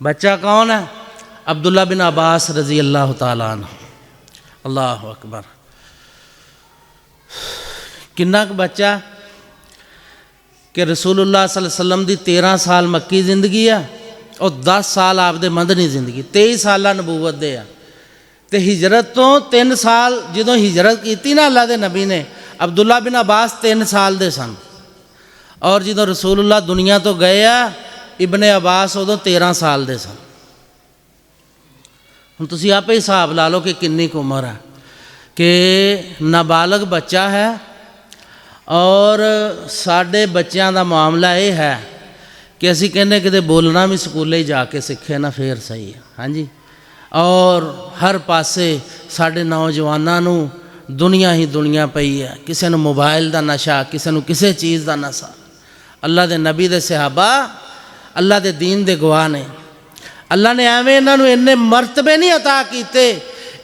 बच्चा कौन है? अब्दुल्ला बिन अब्बास रजी अल्लाह तआला अन्हु। अल्लाह अकबर। किन्ना क बच्चा कि रसूलुल्लाह सल्लल्लाहु अलैहि वसल्लम दी 13 साल मक्की जिंदगी है और 10 साल आपदे मदनी जिंदगी, 23 साल नबूवत दे आ। ते हिजरत तो 3 साल जो हिजरत की ना अल्लाह के नबी ने, अब्दुल्ला बिन अब्बास 3 साल दे सन और जो रसूलुल्लाह दुनिया तो गए आ इबने अब्बास उदों 13 साल दे सन। हुण तुसीं आपे हिसाब ला लो कि किन्नी कुछ उम्र है कि नाबालग बच्चा है। और साडे बच्चों का मामला ये है कि असी कहने कि बोलना भी स्कूले ही जाके सीखे ना फिर सही है। हाँ जी। और हर पासे साडे नौजवानों नूं दुनिया ही दुनिया पई है, किसी नूं मोबाइल का नशा, किसी नूं किसी चीज़ का नशा। अल्लाह के नबी दे सहाबा अल्लाह के दीन दे गवाह ने। अल्लाह ने एवें इन्हां नूं इन्ने मरतबे नहीं अता कीते।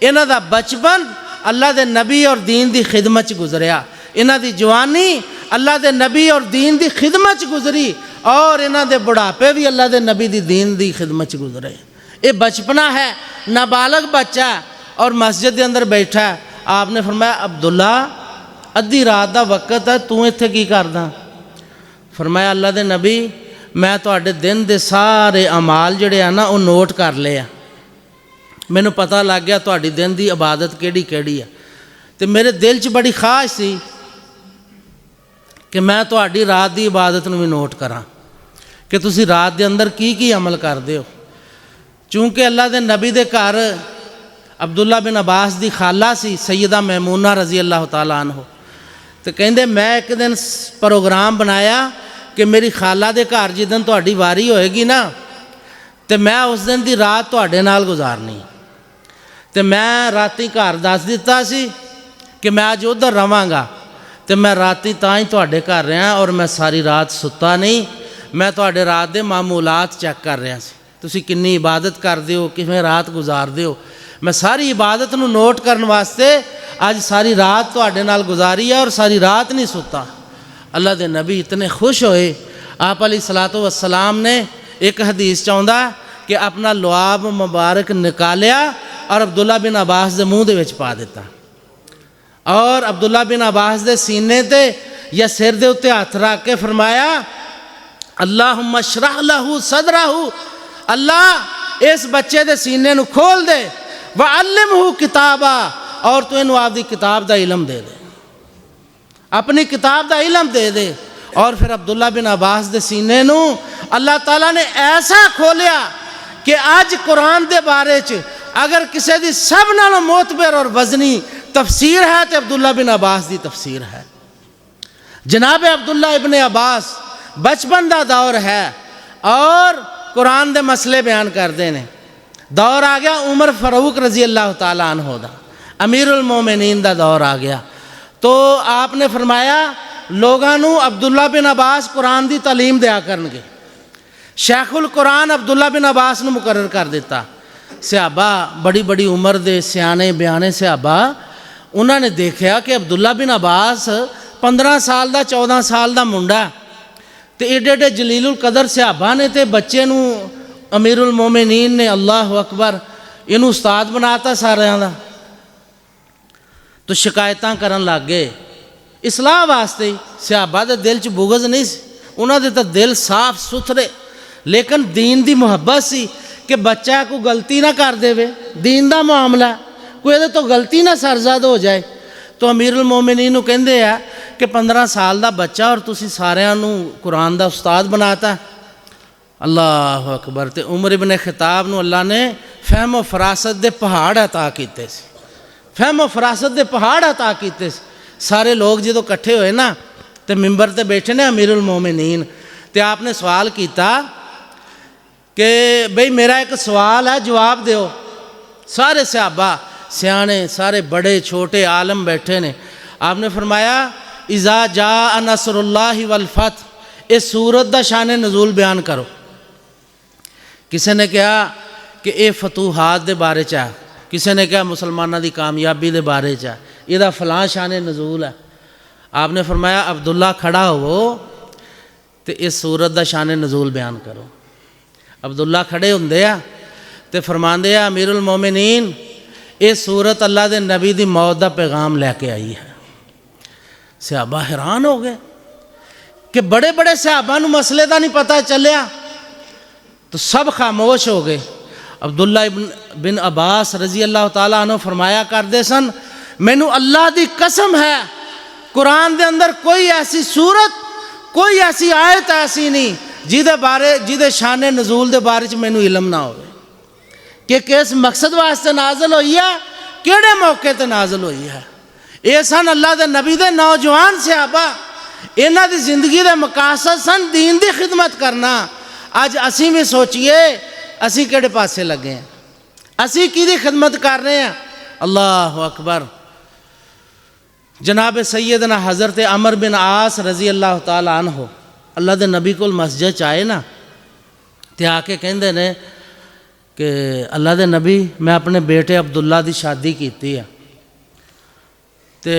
इन्हां दा बचपन अल्लाह के नबी और दीन की खिदमत गुजरिया। इन्हां दी जवानी अल्लाह के नबी और दीन की खिदमत गुजरी और इन्हां दे बुढ़ापे भी अल्लाह के नबी की दीन की खिदमत गुजरे। ये बचपना है, नाबालग बच्चा और मस्जिद के अंदर बैठा है। आपने फरमाया अब्दुल्ला अद्धी रात का वक़्त है, तू इत्थे की करदा? फरमाया अल्लाह के नबी मैं तुहाडे दिन के सारे अमाल जिहड़े आ ना वो नोट कर ले आ। मैनू पता लग गया तुहाडी दिन की इबादत किहड़ी किहड़ी है। तो मेरे दिल च बड़ी ख्वाहिश सी कि मैं तुहाडी रात की इबादत नूं भी नोट करा कि तुसी रात के अंदर की अमल करते हो। चूँकि अल्लाह के नबी के घर अब्दुल्ला बिन अब्बास की खाला सी सैयदा मैमूना रजी अल्लाह तआला अन्हो। तो कहंदे मैं एक दिन प्रोग्राम बनाया कि मेरी खाला के घर जिस दिन तुहाडी वारी होएगी ना तो मैं उस दिन की रात तुहाडे नाल गुजारनी। तो मैं राती घर दस दिता सी कि मैं अज उधर रवांगा। तो मैं राती तां ही तुहाडे घर रहा और मैं सारी रात सुता नहीं। मैं तुहाडे रात के मामूलात चैक कर रहा सी, तुसीं किन्नी इबादत करते हो, किवें रात गुजारते हो। मैं सारी इबादत नूं नोट करने वास्ते अज सारी रात तुहाडे नाल गुजारी है और सारी रात नहीं सुता। अल्लाह के नबी इतने खुश होए। आप अलैहिस्सलातु वस्सलाम ने एक हदीस चाहुंदा कि अपना लुआब मुबारक निकालिया और अब्दुल्ला बिन अब्बास के मुँह दे विच पा दिता और अब्दुल्ला बिन अब्बास के सीने ते या सिर दे उत्ते हथ रख के फरमाया अल्लाहुम्मा शरह लहू सदरहू, अल्लाह इस बच्चे के सीने नूं खोल दे, व अल्लिमहू किताबा और तू इनू आपकी किताब का इलम दे दे, अपनी किताब का इलम दे दे। और फिर अब्दुल्ला बिन अब्बास के सीने नूं अल्लाह ताला ने ऐसा खोलिया कि अज कुरान के बारे च अगर किसी की सब नालों मोतबर और वजनी तफसीर है तो अब्दुल्ला बिन अब्बास की तफसीर है। जनाब अब्दुल्ला इब्ने अब्बास बचपन का दौर है और कुरान के मसले बयान करते हैं। दौर आ गया उमर फारूक रजी अल्लाह तआला अन्हु दा, अमीरुल मोमिनीन का दौर आ गया। तो आपने फरमाया लोगों को अब्दुल्ला बिन अब्बास कुरान की तालीम दिया करनगे। शेखुल कुरान अब्दुल्ला बिन अब्बास नूं मुकर्रर कर दिता। सहाबा बड़ी बड़ी उम्र के सियाने बयाने सहाबा उन्होंने देखा कि अब्दुल्ला बिन अब्बास 15 साल का 14 साल का मुंडा तो एडे एडे जलीलुल कदर सहाबा ने तो बच्चे नूं अमीरुल मोमिनीन ने अल्लाह अकबर इनू उस्ताद बनाता सारिਆਂ ਦਾ। तो शिकायतां करन लग गए इसलाह वास्ते। सहाबा दे दिल च बुगज नहीं सी, उन्होंने तो दिल साफ सुथरे, लेकिन दीन की मुहब्बत सी कि बच्चा कोई गलती ना कर देवे, दीन का मामला कोई ये तो गलती ना सरजद हो जाए। तो अमीरुल मोमिनीन नूं कहंदे आ कि 15 साल का बच्चा और तुसीं सारिਆਂ नूं कुरान का उस्ताद बनाता। अल्लाह अकबर। तो उमर इब्ने खिताब नूं अल्लाह ने फहम फरासत के पहाड़ अता किए, फहम फरासत के पहाड़ अता किए। सारे लोग जो इकट्ठे होए ना तो मिंबर ते बैठे ने अमीरुल मोमिनीन, तो आपने सवाल किया कि बई मेरा एक सवाल है जवाब दो। सारे सहाबा सियाने सारे बड़े छोटे आलम बैठे ने। आपने फरमाया इज़ा जा नसरुल्लाहि वल फथ, इस सूरत का शान नज़ूल बयान करो। किसी ने कहा कि यह फतूहात के बारे च है, किसी ने कहा मुसलमानों की कामयाबी के बारे च है, यदा फलां शान नज़ूल है। आपने फरमाया अब्दुल्ला खड़ा हो तो इस सूरत का शान नज़ूल बयान करो। अब्दुल्ला खड़े होंदे आ ते फरमांदे आ अमीरुल मोमिनीन ये सूरत अल्लाह के नबी की मौत का पैगाम लैके आई है। सहाबा हैरान हो गए कि बड़े बड़े सहाबा नूं मसले का नहीं पता चलिया, तो सब खामोश हो गए। अब्दुल्ला बिन अब्बास रजी अल्लाह तआला अन्हु फरमाया करते सन मैनू अल्लाह की कसम है कुरान के अंदर कोई ऐसी सूरत कोई ऐसी आयत ऐसी नहीं जिहदे शाने नज़ूल दे बारे च मैनू इलम ना होवे कि किस मकसद वास्ते नाज़िल होई है, किहड़े मौके ते नाज़िल होई है। ये सन अल्लाह दे नबी दे नौजवान सहाबा, इन्हां दी जिंदगी दे मकासद सन दीन दी खिदमत करना। अज असीं भी सोचिए असीं किहड़े पासे लगे हैं, असीं किहदी खिदमत कर रहे हैं। अल्लाह अकबर। जनाब सैयदना हज़रत अमर बिन आस रज़ी अल्लाह तआला अन्हु अल्लाह दे नबी कोल मस्जिद च आए ना, ते आके कहंदे ने कि अल्लाह दे नबी मैं अपने बेटे अब्दुल्ला दी शादी कीती है, ते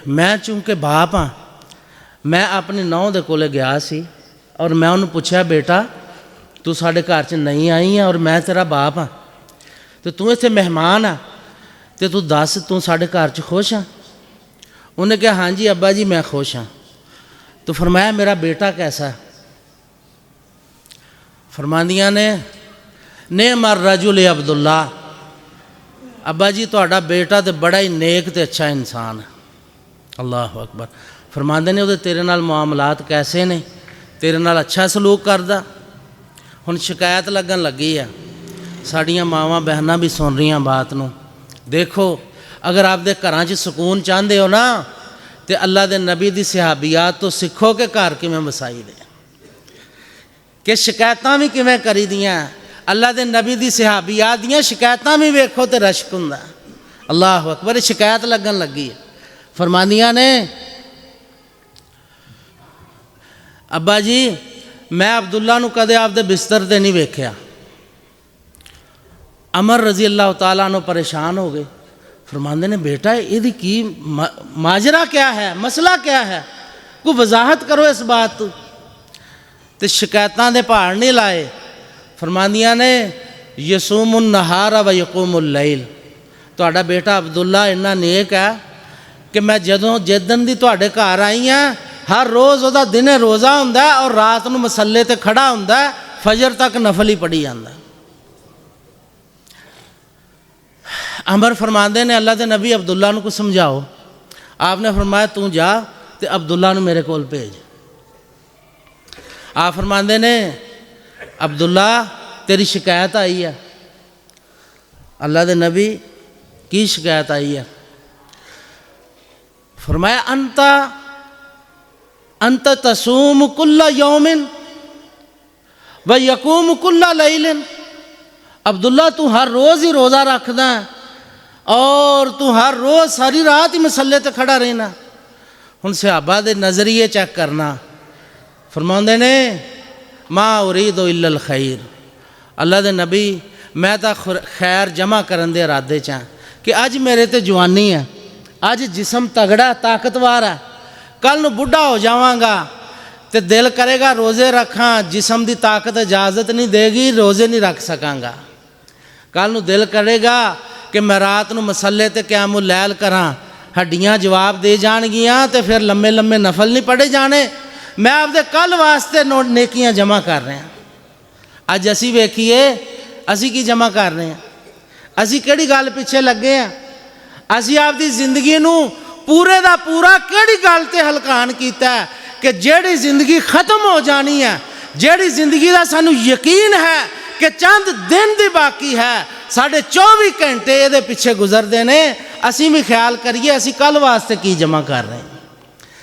मैं चूँकि बाप हाँ, मैं अपनी नौं दे कोले गया सी और मैं उन्होंने पूछा बेटा तू साढ़े घर च नहीं आई है और मैं तेरा बाप हाँ, तो तू इत्थे मेहमान आ, तो तू दस तू साढ़े घर च खुश हाँ। उन्हें कहा हाँ जी अब्बा जी मैं खुश हाँ। तो फरमाया मेरा बेटा कैसा है? फरमादियाँ ने मर रजुल अब्दुल्ला, अब्बा जी तुहाडा बेटा तो बड़ा ही नेक तो अच्छा इंसान है। अल्लाह अकबर। फरमाते ने उहदे तेरे नाल मामलात कैसे ने, तेरे नाल अच्छा सलूक करदा। हुण शिकायत लगन लगी है, साड़ियाँ मावां बहनां भी सुन रही बात नूं। देखो अगर आपदे घरां च सुकून चाहते हो ना, तो अल्लाह दे नबी दी सहाबियात तो सीखो कि घर किवें वसाई दे, कि शिकायतां भी किवें करी दियां। अल्लाह दे नबी दी सहाबियात दियां शिकायतां भी वेखो तो रश्क हुंदा। अल्लाह अकबर। शिकायत लगन लगी है, फरमादियां ने अब्बा जी मैं अब्दुल्ला नूं कदे आपदे बिस्तर ते नहीं वेख्या। अमर रज़ी अल्लाह तआला अन्हु परेशान हो गए। फरमाते ने बेटा इहदी की माजरा क्या है, मसला क्या है, कोई वजाहत करो इस बात तू। तो शिकायतां दे पहाड़ नहीं लाए। फरमादियां ने यसूमुन नहारा व यकूमुल लैल, तुहाडा बेटा अब्दुल्ला इन्ना नेक है कि मैं जिदन दी तुहाडे घर आई हाँ हर रोज़ वह दिने रोज़ा हुंदा और रात नूं मसल्ले ते खड़ा हुंदा, फजर तक नफल ही पढ़ी जांदा। अमर फरमाते ने अल्लाह के नबी अब्दुल्ला को समझाओ। आपने फरमाया तू जा तो अब्दुल्ला मेरे कोल भेज। आप फरमाते ने अब्दुल्ला तेरी शिकायत आई है। अल्लाह के नबी की शिकायत आई है? फरमाया अंत तसूम कुल्ला यौमिन व यकूम कुल्ला लैलिन। अब्दुल्ला तू हर रोज़ ही रोज़ा रखदा है और तू हर रोज़ सारी रात ही मसले ते खड़ा रहना। हुण सहाबा दे नज़रिए चेक करना। फरमाते ने मा उरीदु इल्लल खैर। अल्लाह दे नबी मैं तो खैर जमा करन दे इरादे च कि अज मेरे ते जवानी है, अज जिसम तगड़ा ताकतवर है, कल नूं बुढ़ा हो जावांगा तो दिल करेगा रोज़े रखा, जिसम की ताकत इजाज़त नहीं देगी, रोज़े नहीं रख सकांगा। कल नूं दिल करेगा कि मैं रात नूं मसले ते क़यामुल लैल करा, हड्डियां जवाब दे जाणगियां तो फिर लम्मे लम्मे नफल नहीं पढ़े जाने। मैं आपदे कल वास्ते नेकियां जमा कर रहे हैं। अज असी वेखिए असी की जमा कर रहे हैं, असी किहड़ी गल पिछे लगे हैं, असी आपदी जिंदगी नूं पूरे दा पूरा किहड़ी गल ते हलकान कीता है कि जिहड़ी जिंदगी खत्म हो जानी है, जिहड़ी जिंदगी दा सानू यकीन है कि चंद दिन दी बाकी है, साढ़े 24 घंटे ये पिछे गुजरते हैं। असी भी ख्याल करिए असी कल वास्ते की जमा कर रहे हैं,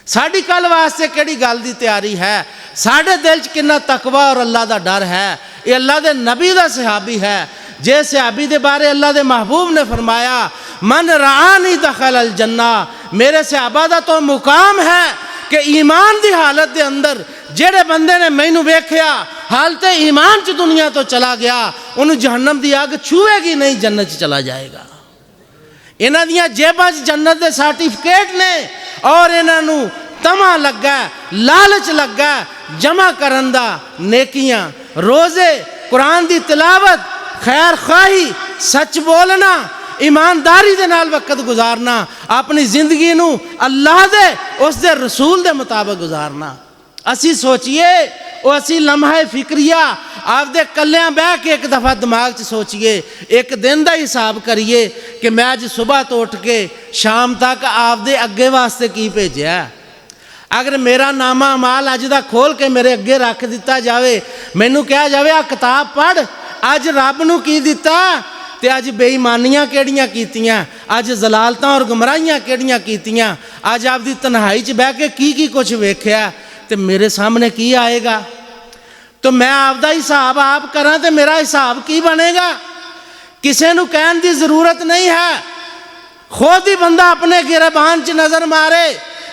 साड़ी कल वास्ते किहड़ी गल दी तैयारी है, साढ़े दिल च कितना तकवा और अल्लाह का डर है। ये अल्लाह के नबी का सहाबी है, जे सहाबी के बारे अल्लाह के महबूब ने फरमाया मन रानी दखल अल जन्ना। मेरे सहाबा का तो मुकाम है कि ईमान की हालत के अंदर जेड़े बंदे ने मैनू वेख्या हालत ईमान च दुनिया तो चला गया, उन्होंने जहन्नम की अग छूएगी नहीं, जन्नत च चला जाएगा। इन्हां दियां जेबां च जन्नत के सर्टिफिकेट ने और इन्हों तमा लगा, लालच लगा जमा करन दा, नेकियां, रोज़े, कुरान की तिलावत, खैर खाही, सच बोलना, ईमानदारी के नाल वक्त गुजारना, अपनी जिंदगी नूं अल्लाह दे उस दे रसूल दे मुताबिक गुजारना। असी सोचिए और असी लम्हा फिक्रिया आपदे कल्लियां बह के एक दफ़ा दिमाग च सोचिए, एक दिन का हिसाब करिए कि मैं अज सुबह तो उठ के शाम तक आपदे अगे वास्ते की भेजा। अगर मेरा नामा अमाल अज दा खोल के मेरे अगे रख दिता जाए, मैनू कहा जाए आ किताब पढ़, अज रब नू की दिता ते अज बेईमानियां केड़ियां कीतियां, अज जलालतां और गुमराहियां केड़ियां कीतियां, अज आपदी तन्हाई च बह के की कुछ वेख्या, ते मेरे सामने की आएगा। तो मैं आपदा हिसाब आप करा तो मेरा हिसाब की बनेगा। किसी नू कहन दी जरूरत नहीं है, खुद ही बंदा अपने गिरबान च नज़र मारे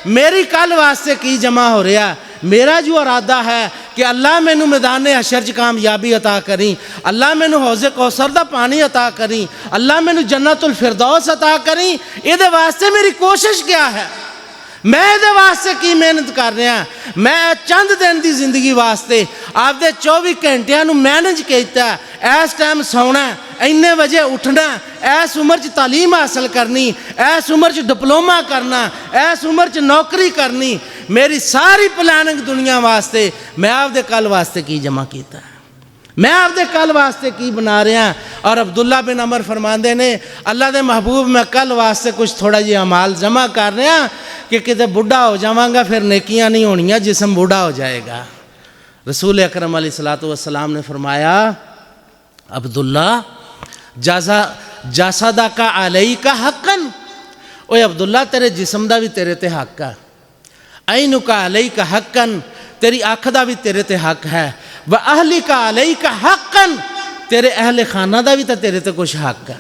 मेरी कल वास्ते की जमा हो रहा। मेरा जो इरादा है कि अल्लाह मैनू मैदान हशर च कामयाबी अता करी, अल्लाह मैनू हौज़े कौसर दा पानी अता करी, अल्लाह मैनू जन्नतुल फिरदौस अता करी, ये वास्ते मेरी कोशिश क्या है, मैं ये वास्ते की मेहनत कर रहा। मैं चंद दिन की जिंदगी वास्ते आपदे 24 घंटिया मैनेज किया। इस टाइम सौना, इन्ने बजे उठना, इस उम्र च तालीम हासिल करनी, इस उम्र च डिप्लोमा करना, इस उम्र च नौकरी करनी, मेरी सारी प्लानिंग दुनिया वास्ते मैं आपदे कल वास्ते की जमा किया, मैं आपदे कल वास्ते की बना रहा। और अब्दुल्ला बिन अमर फरमाते ने अल्लाह के महबूब मैं कल वास्ते कुछ थोड़ा जिहा अमाल जमा कर रहा कि किते बुढ़ा हो जावांगा, फिर नेकियां नहीं होनियां, जिस्म बूढ़ा हो जाएगा। रसूल अकरम अलैहिस्सलातु वस्सलाम ने फरमाया अब्दुल्ला जासदा का अलई का हक़न, ओए अब्दुल्ला तेरे जिस्म का भी तेरे ते हक है, ऐनु का अलई का हक़न, तेरी अख का भी तेरे ते हक है, व अहली का अलई का हक़न, तेरे अहले खाना का भी तो तेरे ते कुछ हक है।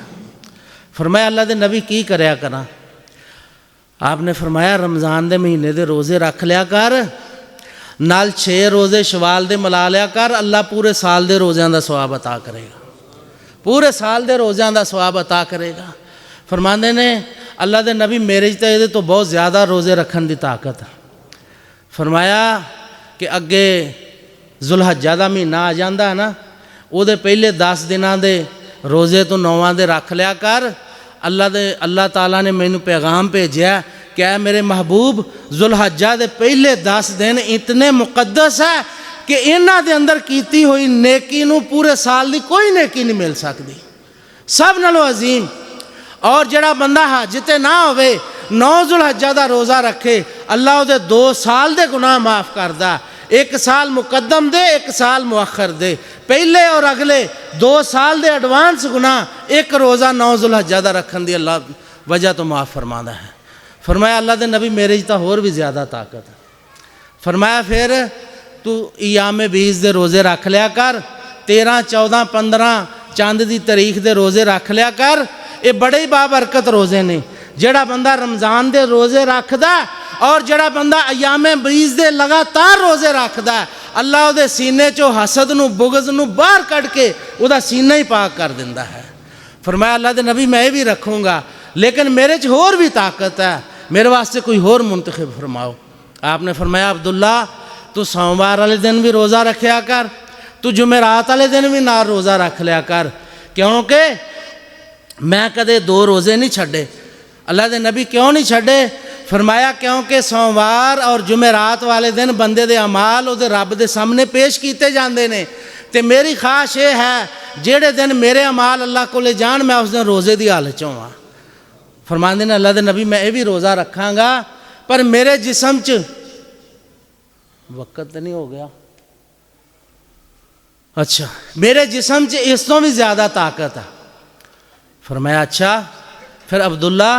फरमाया अल्लाह के नबी की करया करा? आपने फरमाया रमज़ान के महीने के रोज़े रख लिया कर, नाल 6 रोज़े शवाल दे मिला लिया कर, अल्लाह पूरे साल के रोज़ियां का सवाब अता करेगा, पूरे साल के रोज़ियां का सवाब अता करेगा। फरमाते ने अल्लाह के नबी मेरे तो ये तो बहुत ज़्यादा रोज़े रखने की ताकत है। फरमाया कि अगे जुलहज्जा का महीना आ जाता है ना, वो पहले 10 दिनों के रोज़े तो 9वां दे रख लिया कर। अल्लाह ताला ने मैनू पैगाम भेजा कि मेरे महबूब जुलहज्जा के पहले 10 दिन इतने मुकद्दस है कि इन्हां दे अंदर कीती हुई नेकी नू पूरे साल की कोई नेकी नहीं मिल सकती, सब नालों अजीम। और जड़ा बंदा हज ते ना होवे 9 जुलहज्जा का रोज़ा रखे, अल्लाह उहदे 2 साल के गुनाह माफ़ करदा, 1 साल मुकद्दम दे 1 साल मुअख्खर दे, पहले और अगले 2 साल के एडवांस गुनाह 1 रोज़ा 9 जुलहज्जा का रखन दी अल्लाह वजह तो माफ़ फरमाता है। फरमाया अल्लाह के नबी मेरे तो होर भी ज़्यादा ताकत है। फरमाया फिर तू इयामे 20 के रोज़े रख लिया कर, 13, 14, 15 चंद की तारीख के रोज़े रख लिया कर, ये बड़े ही बाबरकत रोज़े ने। जड़ा बंदा रमज़ान के रोज़े रखदा और जड़ा बंदा अयामे 20 के लगातार रोज़े रखदा, अल्लाह उहदे सीने चो हसद नू बुगज़ नू बाहर कढ़ के उहदा सीना ही पाक कर दिंदा है। फरमाया अल्लाह के नबी मैं भी रखूँगा, लेकिन मेरे च होर भी ताकत है, मेरे वास्ते कोई होर मुंतखब फरमाओ। आपने फरमाया अब्दुल्ला तू सोमवार वाले दिन भी रोज़ा रखा कर, तू जुमेरात वाले दिन भी नाल रोज़ा रख लिया कर, क्योंकि मैं कदे 2 रोज़े नहीं छड्डे। अल्लाह के नबी क्यों नहीं छड्डे? फरमाया क्योंकि सोमवार और जुमेरात वाले दिन बंदे दे अमाल उहदे रब दे सामने पेश किए जाते हैं, तो मेरी ख्वाहिश ये है जेड़े दिन मेरे अमाल अल्लाह को ले जान मैं उस दिन रोज़े की हालत च होवां। फरमाते ने अल्लाह के नबी मैं ये भी रोज़ा रखांगा, पर मेरे जिस्म च वक़्त नहीं हो गया, अच्छा मेरे जिस्म च इस तो भी ज़्यादा ताकत है। फरमाया अच्छा फिर अब्दुल्ला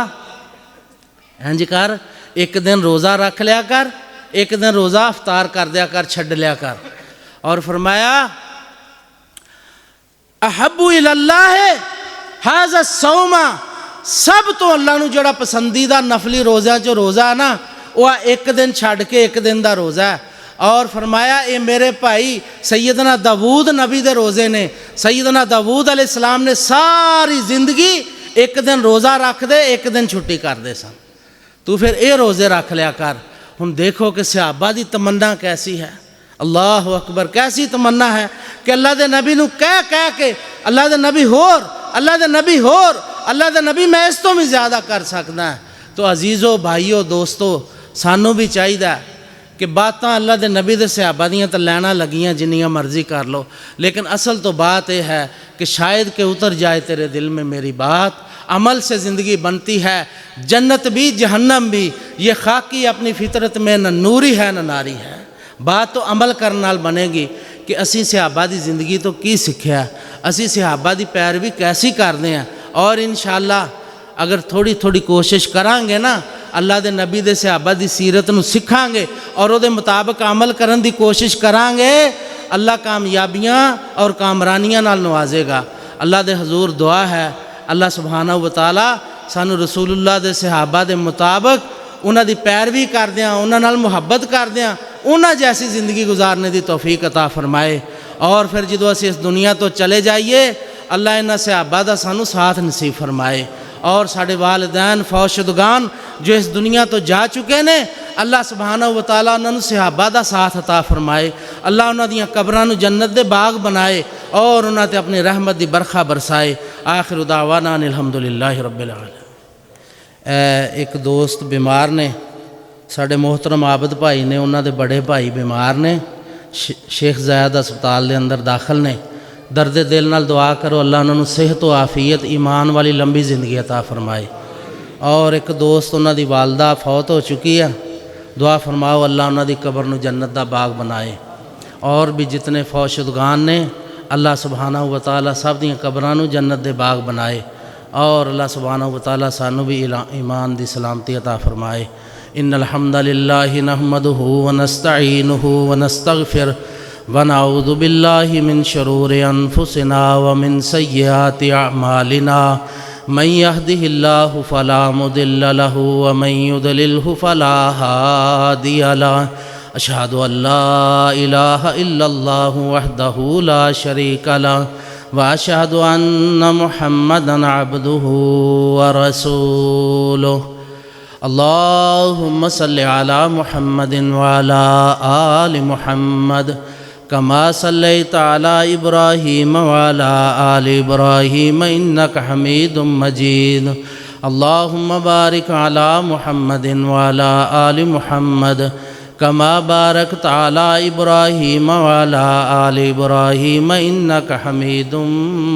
इंज कर, 1 दिन रोज़ा रख लिया कर, 1 दिन रोज़ा अफ्तार कर दिया कर, छड्ड लिया कर। और फरमाया अहब्बु इलल्लाह हाज़ा सौमा, सब तो अल्लाह नू जड़ा पसंदीदा नफली रोज़ा चो रोज़ा है ना, वह 1 दिन छड्ड के 1 दिन का रोज़ा है। और फरमाया ये मेरे भाई सैयदना दाऊद नबी दे रोज़े ने। सैयदना दाऊद अलैहिस्सलाम ने सारी जिंदगी 1 दिन रोज़ा रख दे 1 दिन छुट्टी करते सन, तू फिर ये रोज़े रख लिया कर। हुण देखो कि सहाबा की तमन्ना कैसी है, अल्लाह अकबर, कैसी तमन्ना है कि अल्लाह के नबी नू कह कह के अल्लाह के नबी होर, अल्लाह के नबी होर, अल्लाह के नबी मैं इस तो भी ज़्यादा कर सकदा। तो अजीज़ो भाईओ दोस्तों सानू भी चाहिए कि बातें अल्लाह के नबी दे सहाबा दियां तो लैना लगियां जिन्नियां मर्जी कर लो, लेकिन असल तो बात यह है कि शायद कि उतर जाए तेरे दिल में मेरी बात, अमल से ज़िंदगी बनती है। जन्नत भी जहन्नम भी ये खाकी अपनी फितरत में न नूरी है न नारी है। बात तो अमल करने नाल बनेगी कि असी सहाबा दी ज़िंदगी तो की सीखिया, असी सहाबा दी पैरवी कैसी करते हैं। और इंशाअल्लाह अगर थोड़ी थोड़ी कोशिश करांगे ना, अल्लाह दे नबी दे सहाबा दी सीरत नूं सिखांगे और उहदे मुताबिक अमल करन दी कोशिश करांगे, अल्लाह कामयाबियाँ और कामरानियां नाल नवाजेगा। अल्लाह दे हजूर दुआ है अल्लाह सुबहाना व तआला सानू रसूलुल्लाह दे सहाबा दे मुताबिक उन्हां दी पैरवी करदियां, उन्हां नाल मुहब्बत करदियां उन्हां जैसी ज़िंदगी गुजारने दी तौफीक अता फरमाए। और फिर जो असीं इस दुनिया तो चले जाइए, अल्लाह इन्हां सहाबा दा सानू साथ नसीब फरमाए। और साढ़े वालिदैन फौशुदगान जो इस दुनिया तो जा चुके ने, अल्लाह सुबहानहू व तआला उन्होंने सहाबा दा साथ अता फरमाए। अल्लाह उन्हां दियां कब्रां नूं जन्नत दे बाग बनाए और उन्हां ते अपनी रहमत दी बरखा बरसाए। आखिर दावाना अनिल हम्दुलिल्लाहि रब्बिल आलमीन। एक दोस्त बीमार ने, साढ़े मोहतरम आबद भाई ने, उन्हां दे बड़े भाई बीमार ने, शेख ज़ायद अस्पताल दे अंदर दाखिल ने। दर्द दिल नाल दुआ करो अल्लाह उन्होंने सेहत व आफियत ईमान वाली लंबी ज़िंदगी अता फरमाए। और एक दोस्त उन्हां दी वालदा फौत हो चुकी है, दुआ फरमाओ अल्लाह उन्हां दी कब्र नूं जन्नत दा बाग बनाए। और भी जितने फौशुदगान ने अल्लाह सुबहानहू व तआला सब दियां कब्रां नूं जन्नत दे बाग बनाए। और अल्लाह सुबहानहू व तआला सानू भी ईमान दी सलामती अता फरमाए। इन्नल हम्दलिल्लाहि नहमदुहु व नस्तईनुहु व नस्तगफिर व नऊज़ु बिल्लाहि मिन शुरूरि अनफुसिना व मिन सय्यिआति अअमालिना मन यहदिहिल्लाहु फला मुदिल्ल लहु व मन युद्लिल्हु फला हादिय लहु। अशहदु अल्ला इलाहा इल्लल्लाहु वहदहु ला शरीका लहु व अशहदु अन्न मुहम्मदन अब्दुहु व रसूलुहु। अल्लाहुम्मा सल्लि अला मुहम्मदिन व अला आलि मुहम्मद कमा सल्लैता अला इब्राहीम व अला आलि इब्राहीम इन्नका हमीदुम मजीद। अल्लाहुम्मा बारिक अला मुहम्मदिन व अला आलि मुहम्मद कमा बारकता अला इब्राहीम व अला आलि इब्राहीम इन्नका हमीदुम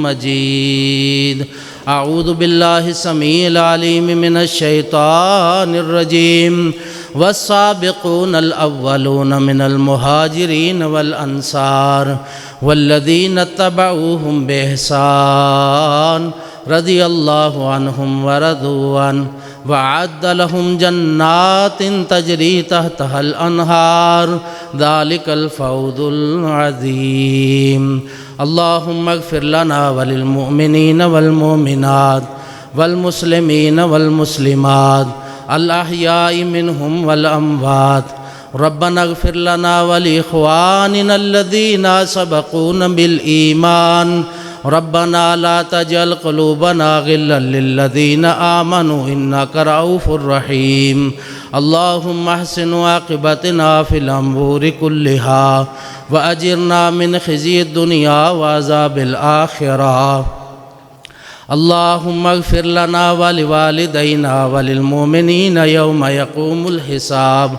मजीद। अऊज़ु बिल्लाहि समीइल अलीम मिनश शैतानिर रजीम। वस्साबिक़ूनल अव्वलून मिनल मुहाजिरीन वल अंसार वल्लज़ीना तबऊहुम बिइहसान रज़ियल्लाहु अन्हुम व रज़ू अन्हु वअद्द लहुम जन्नातिन तजरी तहतहल अन्हार ज़ालिकल फ़ौज़ुल अज़ीम। अल्लाहुम्मा अग़फ़िर लना वलिल मुअमिनीन वल मुअमिनात वल मुस्लिमीन वल मुस्लिमात अल अहयाइ मिनहुम वल अमवात। रब्बना अग़फ़िर लना वलि इख़्वानिना अल्लज़ीना सबक़ूना बिल ईमान। रब्बना ला तजअल क़ुलूबना ग़िल्लन लिल्लज़ीना आमनू इन्नका रऊफ़ुर रहीम। अल्लाहुम्मा अहसिन आक़िबतना फ़िल अमूरि कुल्लिहा व अजिरना मिन ख़िज़्यिद दुनिया व अज़ाबिल आख़िरह। अल्लाहुम्मा अग़फ़िर लना व लिवालिदैना व लिलमुमिनीना यौम यक़ूमुल हिसाब।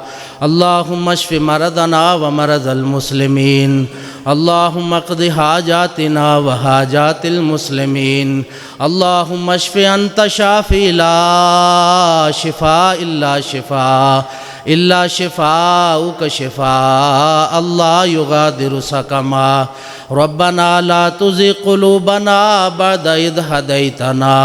अल्लाहुम्मा अश्फ़ि मरदना व मरदल मुस्लिमीन। अल्लाहुम्मा क़्दि हाजातिना व हाजातिल मुस्लिमीन। अल्लाहुम्मा अश्फ़ि अन्त शाफ़ी ला शिफ़ा इल्ला शिफ़ाउक शिफ़ा अल्ला युग़ादिरु सकमा। रब्बना ला तुज़िग़ क़ुलूबना बअद इज़ हदैतना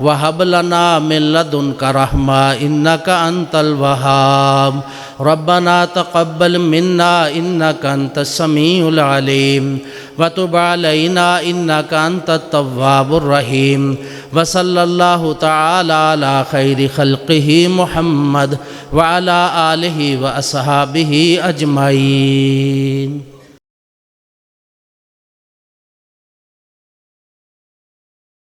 व हब लना मिन लदुनका रहमा इन्नका अंतल वहाब। रब्बना तक़ब्बल मिन्ना इन्नका अंतस समीउल अलीम व तुब अलैना इन्नका अंतत तव्वाबुर रहीम। व सल्लल्लाहु तआला अला खैरि खल्क़िही मुहम्मद व अला आलिहि व अस्हाबिही अजमईन।